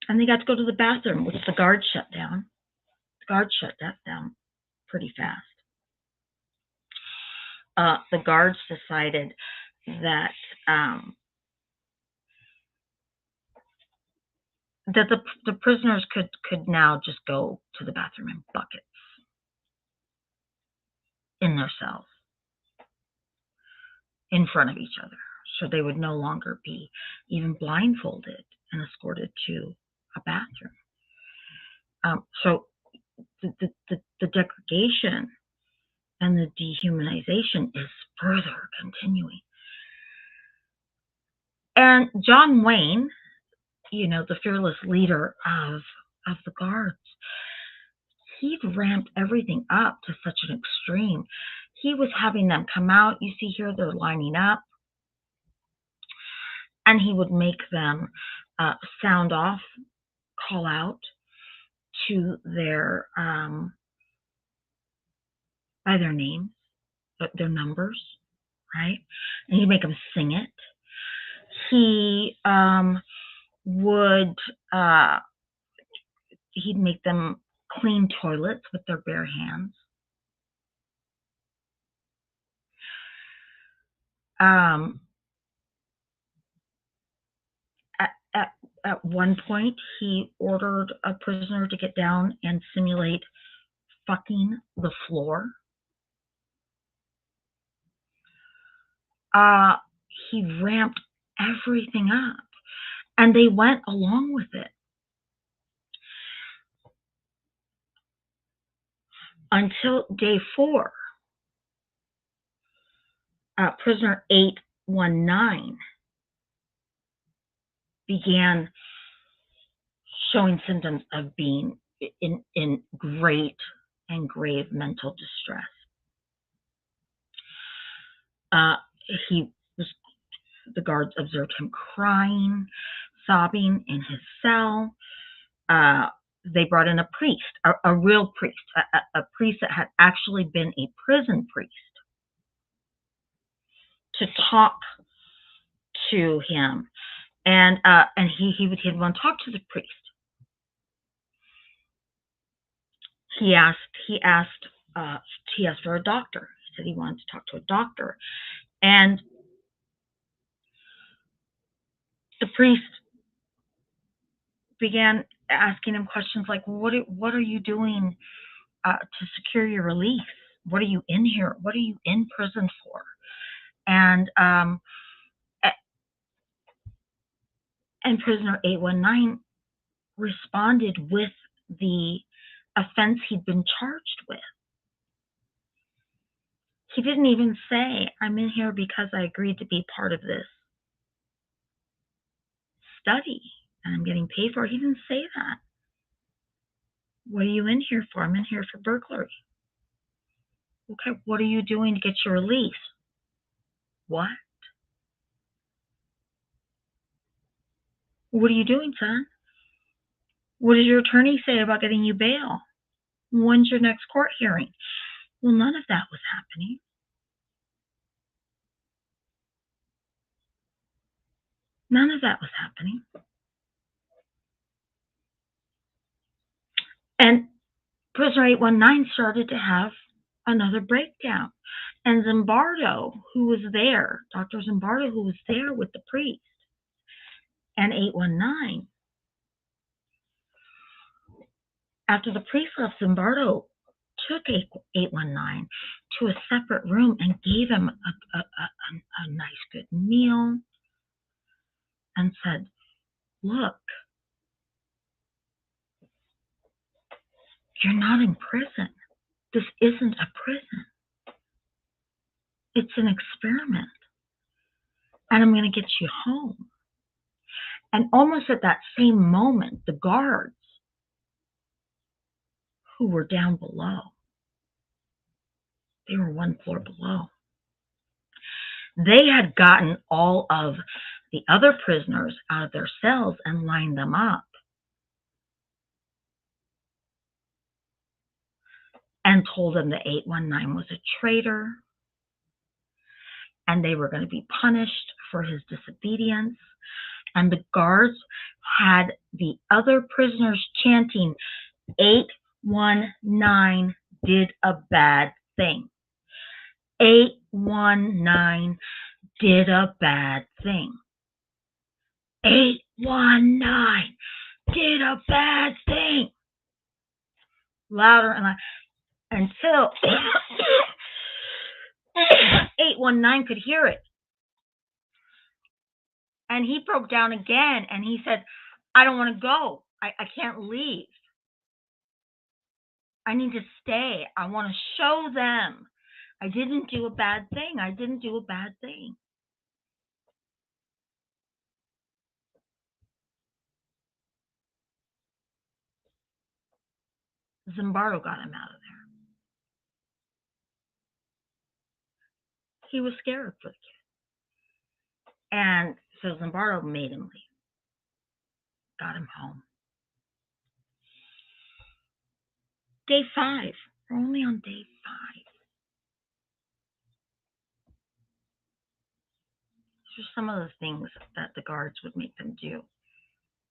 And they got to go to the bathroom, which the guards shut down. The guards shut that down pretty fast. The guards decided that that the prisoners could now just go to the bathroom in buckets in their cells in front of each other. So they would no longer be even blindfolded and escorted to a bathroom. So the degradation and the dehumanization is further continuing. And John Wayne, the fearless leader of the guards, he'd ramped everything up to such an extreme. He was having them come out. You see here, they're lining up. And he would make them sound off, call out to their by their names, their numbers, right? And he'd make them sing it. He would he'd make them clean toilets with their bare hands. At one point, he ordered a prisoner to get down and simulate fucking the floor. He ramped everything up, and they went along with it. Until day 4, prisoner 819 began showing symptoms of being in great and grave mental distress. The guards observed him crying, sobbing in his cell. They brought in a priest, a real priest, a priest that had actually been a prison priest, to talk to him. And he would want to talk to the priest. He asked for a doctor. He said he wanted to talk to a doctor. And the priest began asking him questions like, what are you doing to secure your release? What are you in here? What are you in prison for? And prisoner 819 responded with the offense he'd been charged with. He didn't even say, I'm in here because I agreed to be part of this study and I'm getting paid for it. He didn't say that. What are you in here for? I'm in here for burglary. Okay, what are you doing to get your release? What? What are you doing, son? What does your attorney say about getting you bail? When's your next court hearing? Well, none of that was happening. None of that was happening. And prisoner 819 started to have another breakdown. And Zimbardo, who was there, Dr. Zimbardo, who was there with the priest, and 819, after the priest left, Zimbardo took 819 to a separate room and gave him a nice, good meal and said, look, you're not in prison. This isn't a prison. It's an experiment. And I'm going to get you home. And almost at that same moment, the guards who were down below They were one floor below. They had gotten all of the other prisoners out of their cells and lined them up and told them that 819 was a traitor and they were going to be punished for his disobedience. And the guards had the other prisoners chanting, 819 did a bad thing. 819 did a bad thing. 819 did a bad thing. Louder and louder until 819 could hear it. And he broke down again and he said, I don't want to go. I can't leave. I need to stay. I want to show them I didn't do a bad thing. I didn't do a bad thing. Zimbardo got him out of there. He was scared for the kid. And so Zimbardo made him leave. Got him home. Day 5. We're only on day 5. These are some of the things that the guards would make them do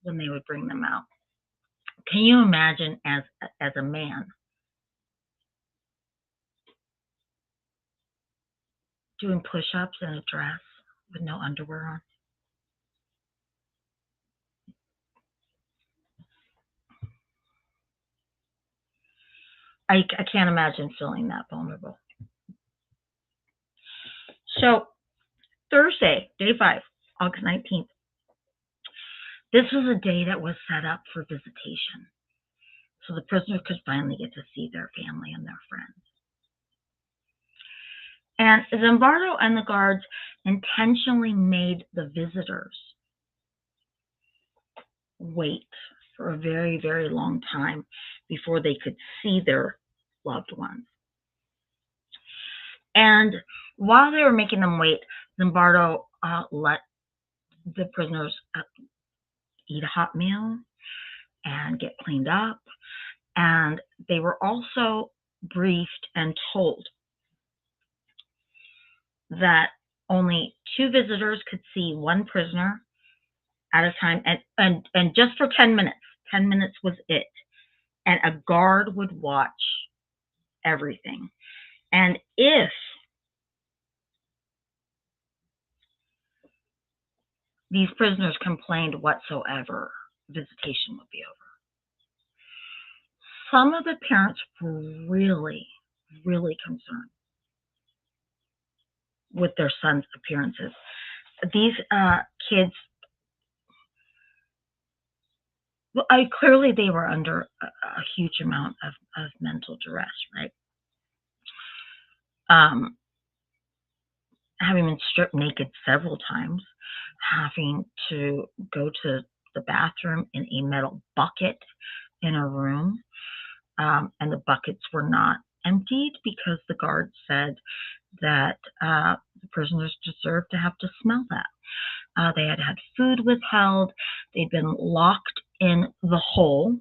when they would bring them out. Can you imagine as a man doing push-ups in a dress with no underwear on? I can't imagine feeling that vulnerable. So Thursday, day 5, August 19th. This was a day that was set up for visitation. So the prisoners could finally get to see their family and their friends. And Zimbardo and the guards intentionally made the visitors wait for a very, very long time before they could see their loved ones. And while they were making them wait, Zimbardo let the prisoners eat a hot meal and get cleaned up. And they were also briefed and told that only 2 visitors could see one prisoner at a time, and just for 10 minutes. 10 minutes was it. And a guard would watch everything. And if these prisoners complained whatsoever, visitation would be over. Some of the parents were really, really concerned with their sons' appearances. These kids, well, clearly they were under a huge amount of mental duress, right? Having been stripped naked several times, having to go to the bathroom in a metal bucket in a room, and the buckets were not emptied because the guards said that the prisoners deserved to have to smell that. They had had food withheld. They'd been locked in the hole,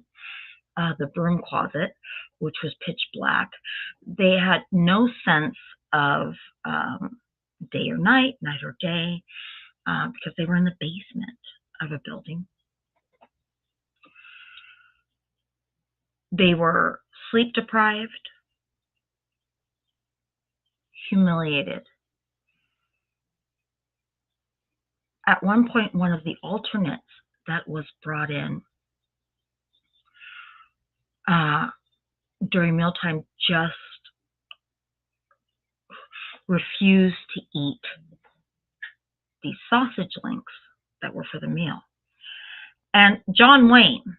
the broom closet, which was pitch black. They had no sense of day or night or day, because they were in the basement of a building. They were sleep deprived, humiliated. At one point, one of the alternates that was brought in during mealtime just refused to eat these sausage links that were for the meal. And John Wayne,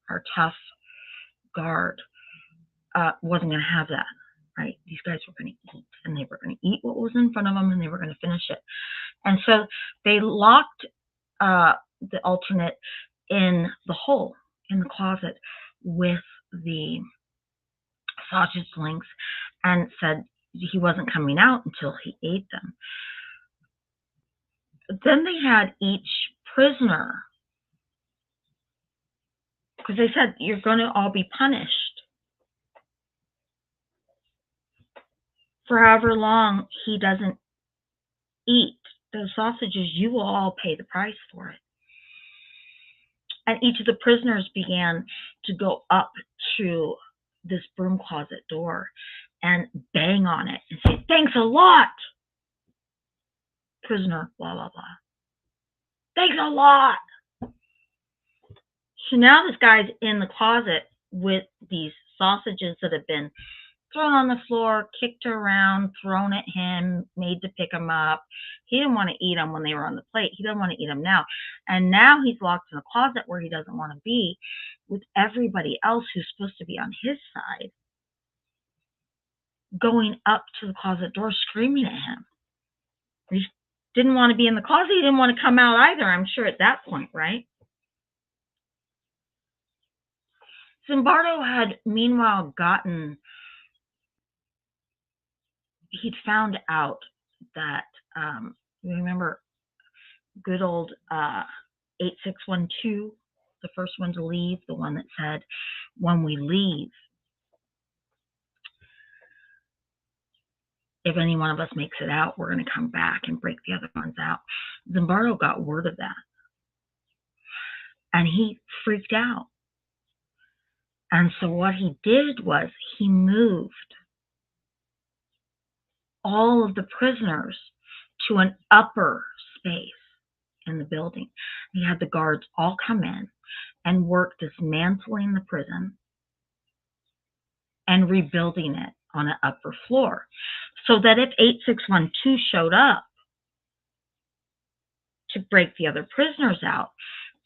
our tough guard, wasn't going to have that, right? These guys were going to eat, and they were going to eat what was in front of them, and they were going to finish it. And so they locked the alternate in the hole in the closet with the sausage links and said, he wasn't coming out until he ate them. Then they had each prisoner, because they said, you're going to all be punished. For however long he doesn't eat those sausages, you will all pay the price for it. And each of the prisoners began to go up to this broom closet door and bang on it and say, thanks a lot, prisoner, blah, blah, blah. Thanks a lot. So now this guy's in the closet with these sausages that have been thrown on the floor, kicked around, thrown at him, made to pick them up. He didn't want to eat them when they were on the plate. He doesn't want to eat them now. And now he's locked in a closet where he doesn't want to be with everybody else who's supposed to be on his side, going up to the closet door, screaming at him. He didn't want to be in the closet. He didn't want to come out either, I'm sure, at that point, right? Zimbardo had meanwhile he'd found out that, you remember good old 8612, the first one to leave, the one that said, when we leave, if any one of us makes it out, we're going to come back and break the other ones out. Zimbardo got word of that. And he freaked out. And so what he did was he moved all of the prisoners to an upper space in the building. He had the guards all come in and work dismantling the prison and rebuilding it on an upper floor, so that if 8612 showed up to break the other prisoners out,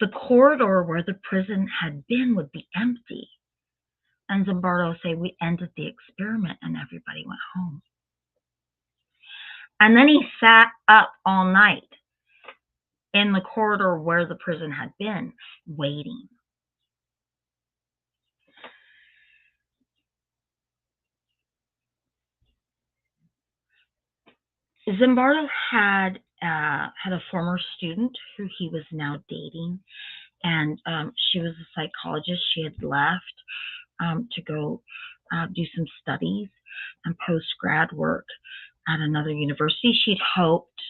the corridor where the prison had been would be empty. And Zimbardo say, we ended the experiment and everybody went home. And then he sat up all night in the corridor where the prison had been, waiting. Zimbardo had a former student who he was now dating, and she was a psychologist. She had left to go do some studies and post-grad work at another university. She'd hoped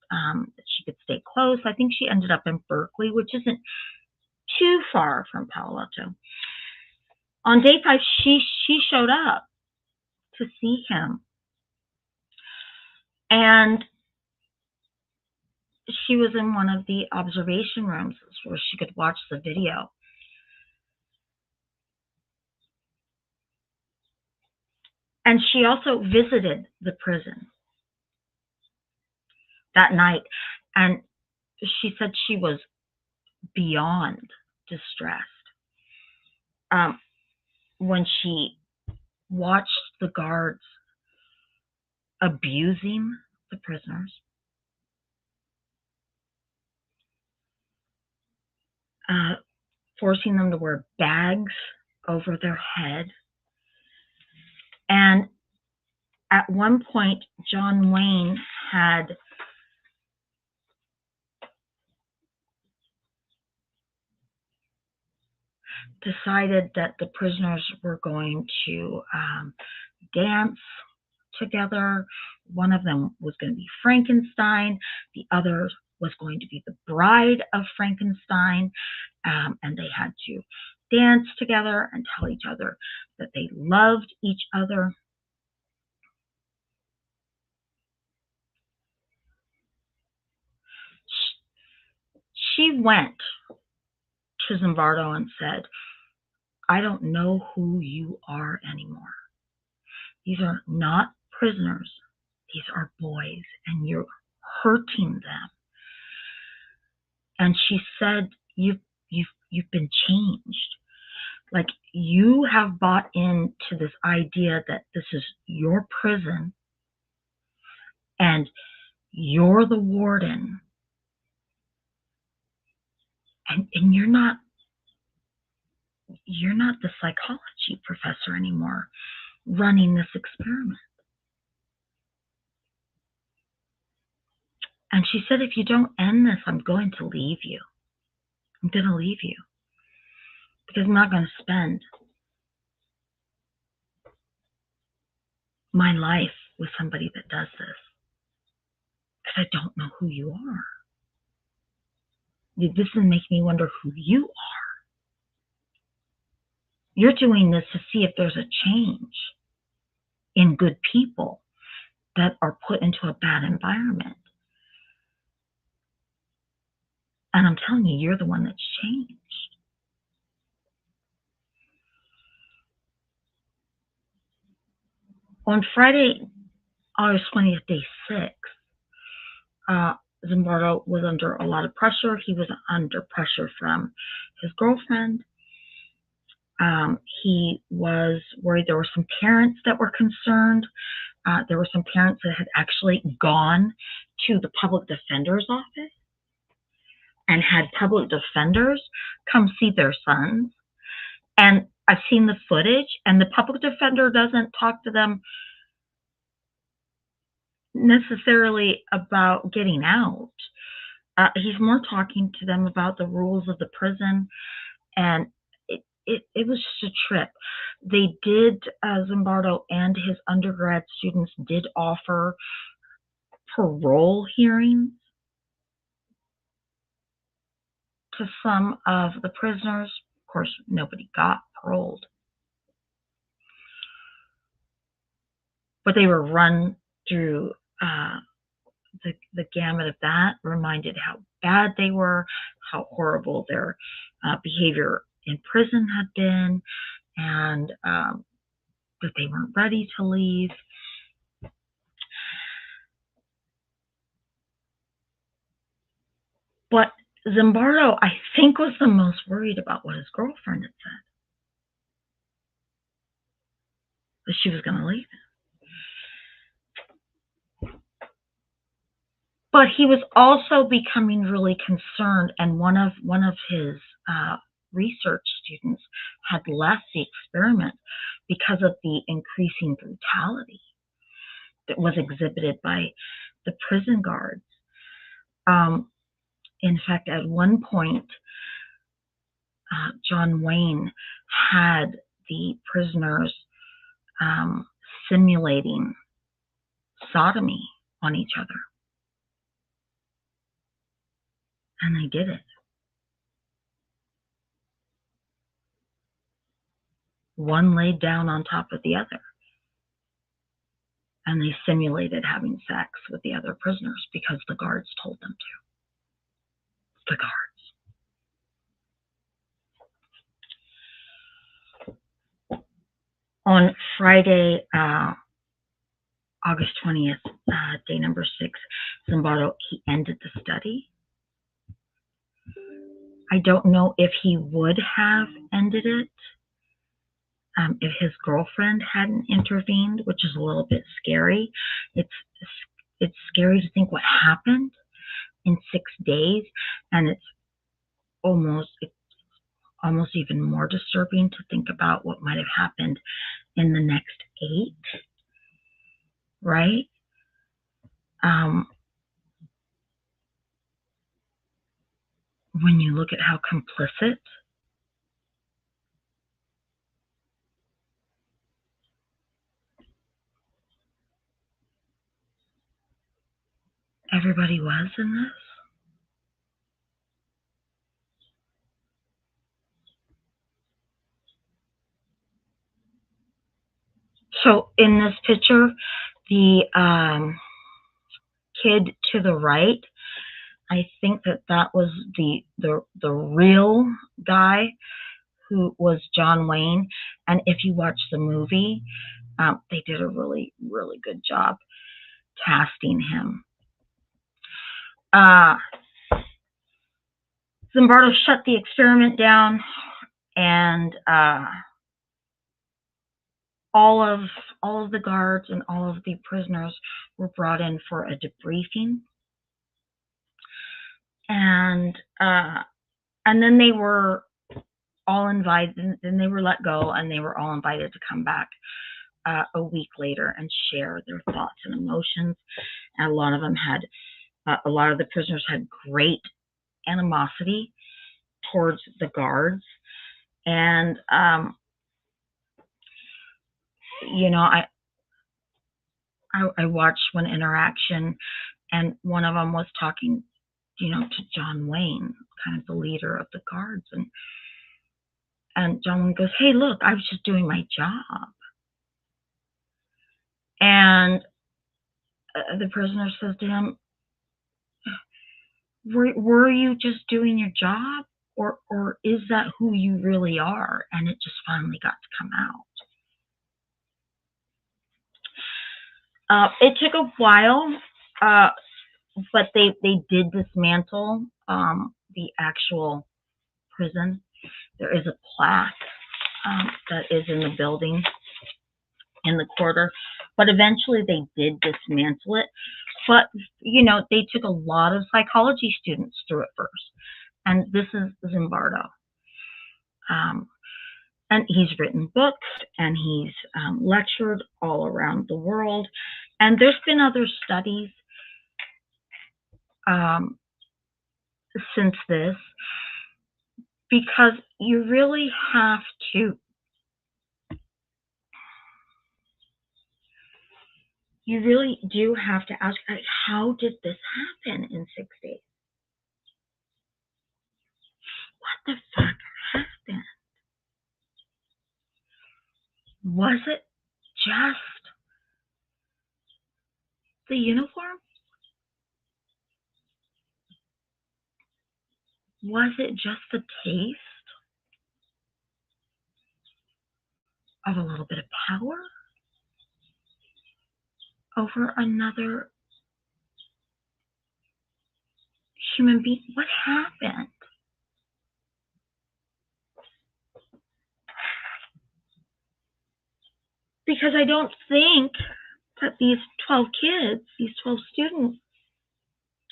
that she could stay close. I think she ended up in Berkeley, which isn't too far from Palo Alto. On day 5, she showed up to see him. And she was in one of the observation rooms where she could watch the video. And she also visited the prison that night. And she said she was beyond distressed when she watched the guards abusing the prisoners, forcing them to wear bags over their head. And at one point, John Wayne had decided that the prisoners were going to dance together. One of them was going to be Frankenstein. The other was going to be the bride of Frankenstein. And they had to dance together and tell each other that they loved each other. She went to Zimbardo and said, I don't know who you are anymore. These are not prisoners. These are boys, and you're hurting them. And she said, you've been changed. Like, you have bought into this idea that this is your prison and you're the warden. And you're not the psychology professor anymore running this experiment. And she said, if you don't end this, I'm going to leave you. I'm going to leave you. Because I'm not going to spend my life with somebody that does this. Because I don't know who you are. This is making me wonder who you are. You're doing this to see if there's a change in good people that are put into a bad environment. And I'm telling you, you're the one that's changed. On Friday, August 20th, day 6, Zimbardo was under a lot of pressure. He was under pressure from his girlfriend. He was worried. There were some parents that were concerned. There were some parents that had actually gone to the public defender's office and had public defenders come see their sons. And I've seen the footage, and the public defender doesn't talk to them necessarily about getting out. He's more talking to them about the rules of the prison, and it was just a trip. They did, Zimbardo and his undergrad students did offer parole hearings to some of the prisoners. Of course, nobody got paroled. But they were run through the gamut of that, reminded how bad they were, how horrible their behavior in prison had been, and that they weren't ready to leave. But Zimbardo, I think, was the most worried about what his girlfriend had said. That she was going to leave him. But he was also becoming really concerned, and one of his research students had left the experiment because of the increasing brutality that was exhibited by the prison guards. In fact, at one point, John Wayne had the prisoners simulating sodomy on each other. And they did it. One laid down on top of the other. And they simulated having sex with the other prisoners because the guards told them to. The guards. On Friday, August 20th, day number 6, Zimbardo, he ended the study. I don't know if he would have ended it if his girlfriend hadn't intervened, which is a little bit scary. It's scary to think what happened in 6 days, and it's almost even more disturbing to think about what might have happened in the next 8, right? When you look at how complicit everybody was in this. So in this picture, the kid to the right, I think that was the real guy who was John Wayne. And if you watch the movie, they did a really, really good job casting him. Zimbardo shut the experiment down, and all of the guards and all of the prisoners were brought in for a debriefing, and then they were all invited, and they were let go, and they were all invited to come back a week later and share their thoughts and emotions. And a lot of them had A lot of the prisoners had great animosity towards the guards. And, you know, I watched one interaction, and one of them was talking, you know, to John Wayne, kind of the leader of the guards. And John Wayne goes, "Hey, look, I was just doing my job." And the prisoner says to him, were you just doing your job, or is that who you really are? And it just finally got to come out. It took a while, but they did dismantle the actual prison. There is a plaque that is in the building in the corridor, but eventually they did dismantle it. But, you know, they took a lot of psychology students through it first. And this is Zimbardo. And he's written books, and he's lectured all around the world. And there's been other studies since this, because you really have to, you really do have to ask, how did this happen in 6 days? What the fuck happened? Was it just the uniform? Was it just the taste of a little bit of power over another human being? What happened? Because I don't think that these 12 kids, these 12 students,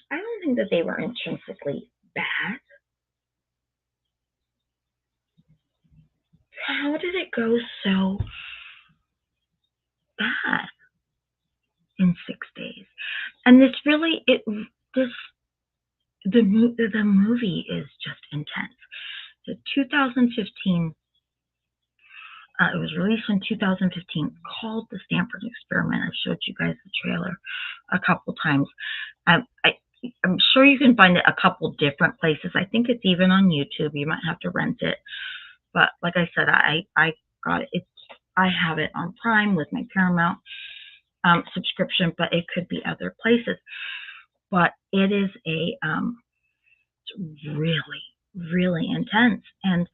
I don't think that they were intrinsically bad. How did it go so bad in 6 days? And this really, the movie is just intense. So 2015, it was released in 2015, called The Stanford Experiment. I've showed you guys the trailer a couple times. I'm sure you can find it a couple different places. I think it's even on YouTube. You might have to rent it. But like I said, I got it. I have it on Prime with my Paramount subscription, but it could be other places. But it is it's really, really intense, and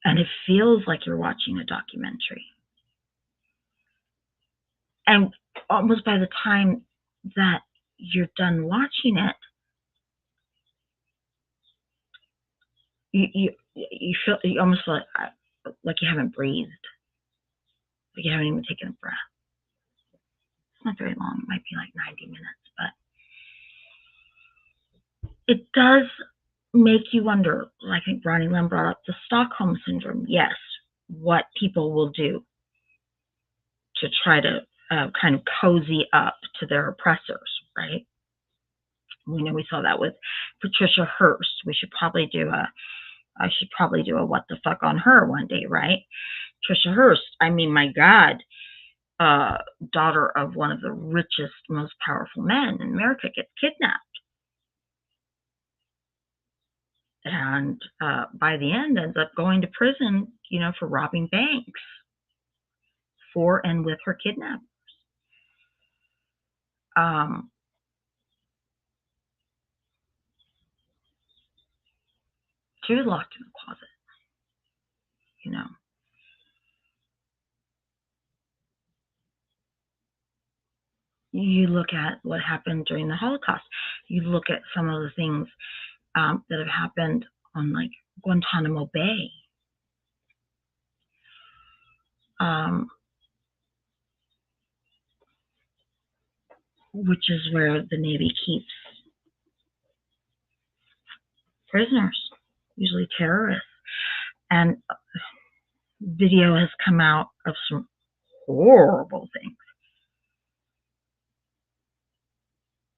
it feels like you're watching a documentary. And almost by the time that you're done watching it, you feel, you almost feel like you haven't breathed, like you haven't even taken a breath. It's not very long. It might be like 90 minutes, but it does make you wonder. I think Ronnie Lem brought up the Stockholm Syndrome. Yes, what people will do to try to kind of cozy up to their oppressors, right? We know we saw that with Patricia Hearst. I should probably do a what the fuck on her one day, right? Patricia Hearst, I mean, my God, daughter of one of the richest, most powerful men in America, gets kidnapped. And by the end ends up going to prison, you know, for robbing banks for and with her kidnappers. She was locked in a closet, you know. You look at what happened during the Holocaust. You look at some of the things that have happened on, like, Guantanamo Bay. Which is where the Navy keeps prisoners, usually terrorists. And video has come out of some horrible things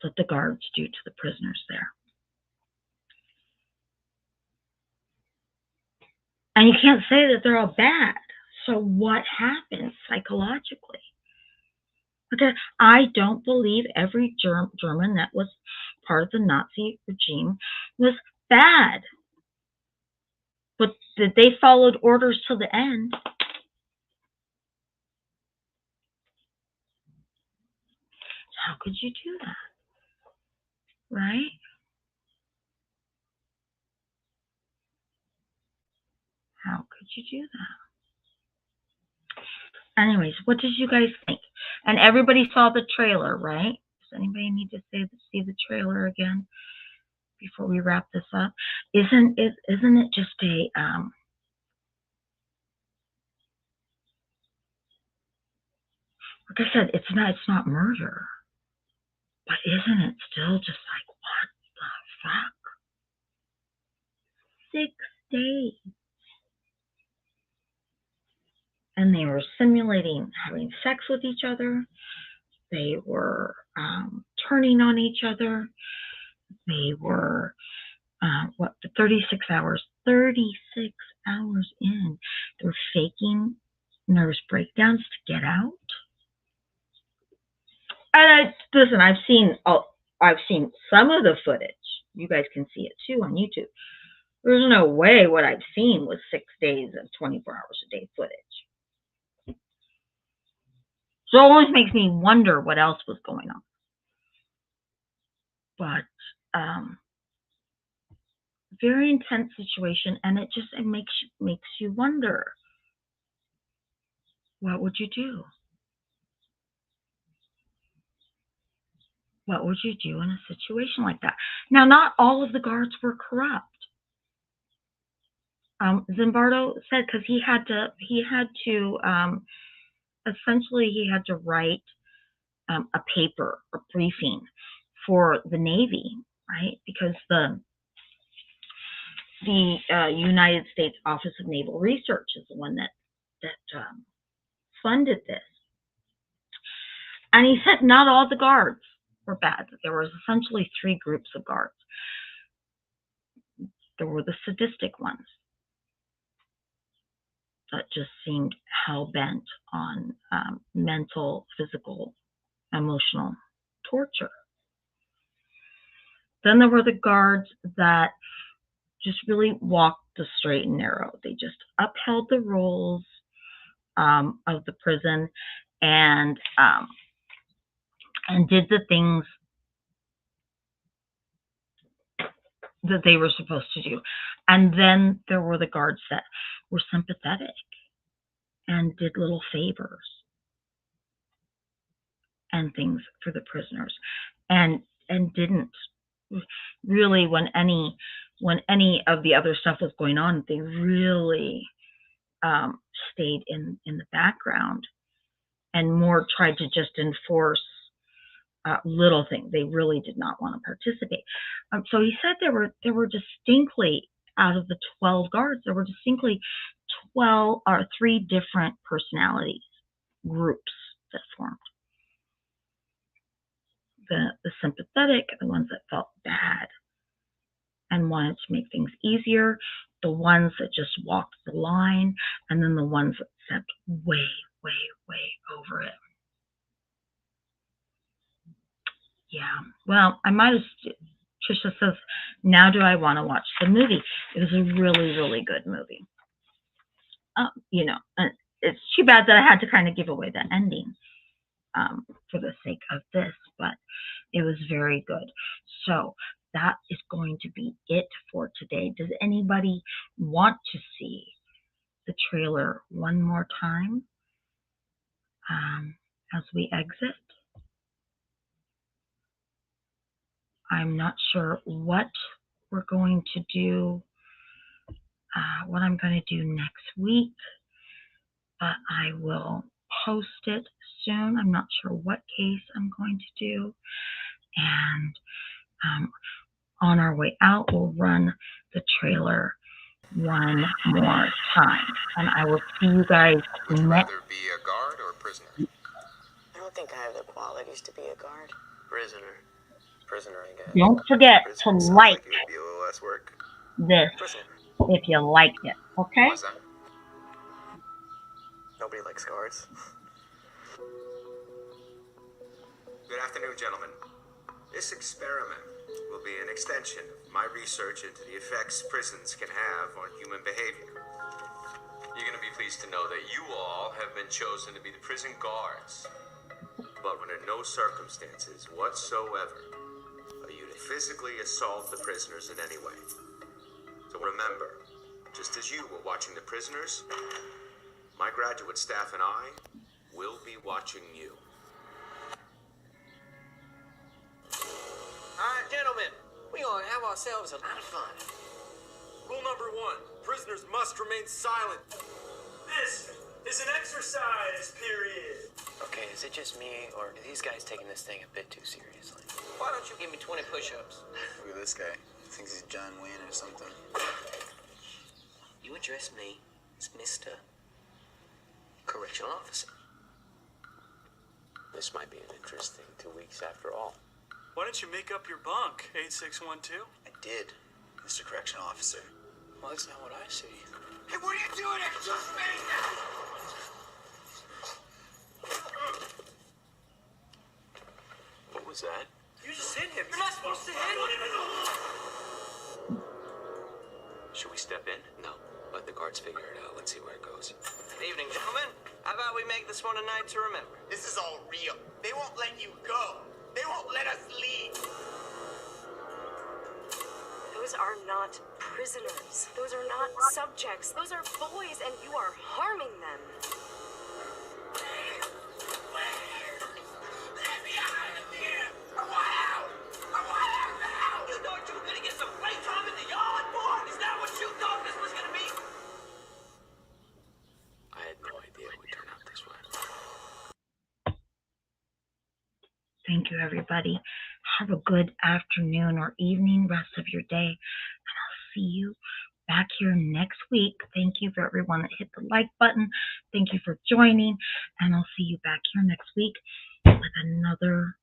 that the guards do to the prisoners there. And you can't say that they're all bad. So what happens psychologically? Okay, I don't believe every German that was part of the Nazi regime was bad. But that they followed orders till the end. How could you do that? Right? How could you do that? Anyways, what did you guys think? And everybody saw the trailer, right? Does anybody need to see the trailer again before we wrap this up? Isn't it just a like I said, it's not murder, but isn't it still just like, what the fuck? 6 days. And they were simulating having sex with each other. They were turning on each other. They were, 36 hours in, they were faking nervous breakdowns to get out. And listen, I've seen some of the footage. You guys can see it too on YouTube. There's no way what I've seen was 6 days of 24 hours a day footage. So it always makes me wonder what else was going on. But very intense situation, and it makes you wonder, what would you do? What would you do in a situation like that? Now, not all of the guards were corrupt. Zimbardo said because he had to essentially he had to write a paper, a briefing for the Navy, right? Because the United States Office of Naval Research is the one that funded this. And he said not all the guards were bad. There was essentially 3 groups of guards. There were the sadistic ones that just seemed hell-bent on mental, physical, emotional torture. Then there were the guards that just really walked the straight and narrow. They just upheld the rules of the prison and did the things that they were supposed to do. And then there were the guards that were sympathetic and did little favors and things for the prisoners, and didn't really, when any of the other stuff was going on, they really stayed in the background and more tried to just enforce little things. They really did not want to participate. So he said there were distinctly, out of the 12 guards, there were distinctly 3 different personalities groups that formed. The sympathetic, the ones that felt bad and wanted to make things easier, the ones that just walked the line, and then the ones that stepped way, way, way over it. Yeah, well, I might have, Trisha says, now do I want to watch the movie? It was a really, really good movie. It's too bad that I had to kind of give away the ending for the sake of this, but it was very good. So that is going to be it for today. Does anybody want to see the trailer one more time as we exit? I'm not sure what we're going to do, what I'm going to do next week, but I will post it soon. I'm not sure what case I'm going to do. And on our way out, we'll run the trailer one more time. And I will see you guys Would you next. rather be a guard or a prisoner? I don't think I have the qualities to be a guard. Prisoner. Prisoner, I guess. Don't forget to Sounds like like it would be a little less work. this Prisoner. if you liked it, okay? What's that? Nobody likes guards. Good afternoon, gentlemen. This experiment will be an extension of my research into the effects prisons can have on human behavior. You're going to be pleased to know that you all have been chosen to be the prison guards. But under no circumstances whatsoever are you to physically assault the prisoners in any way. So remember, just as you were watching the prisoners, my graduate staff and I will be watching you. All right, gentlemen, we gonna have ourselves a lot of fun. Rule number 1, prisoners must remain silent. This is an exercise period. Okay, is it just me, or are these guys taking this thing a bit too seriously? Why don't you give me 20 push-ups? Look at this guy. Thinks he's John Wayne or something. You address me as Mr. Correctional Officer. This might be an interesting 2 weeks after all. Why don't you make up your bunk, 8612? I did, Mr. Correctional Officer. Well, that's not what I see. Hey, what are you doing? It's just me! What was that? You just hit him. You're not supposed to hit him. Should we step in? No. Let the guards figure it out. Let's see where it goes. Good evening, gentlemen. How about we make this one a night to remember? This is all real. They won't let you go. They won't let us leave. Those are not prisoners. Those are not subjects. Those are boys, and you are harming them. Let me out of here! I want out! I want out now! You thought you were gonna get some playtime in the yard, boy? Is that what you thought this was gonna be? I had no idea it would turn out this way. Thank you, everybody. Have a good afternoon or evening, rest of your day, and I'll see you back here next week. Thank you for everyone that hit the like button. Thank you for joining, and I'll see you back here next week with another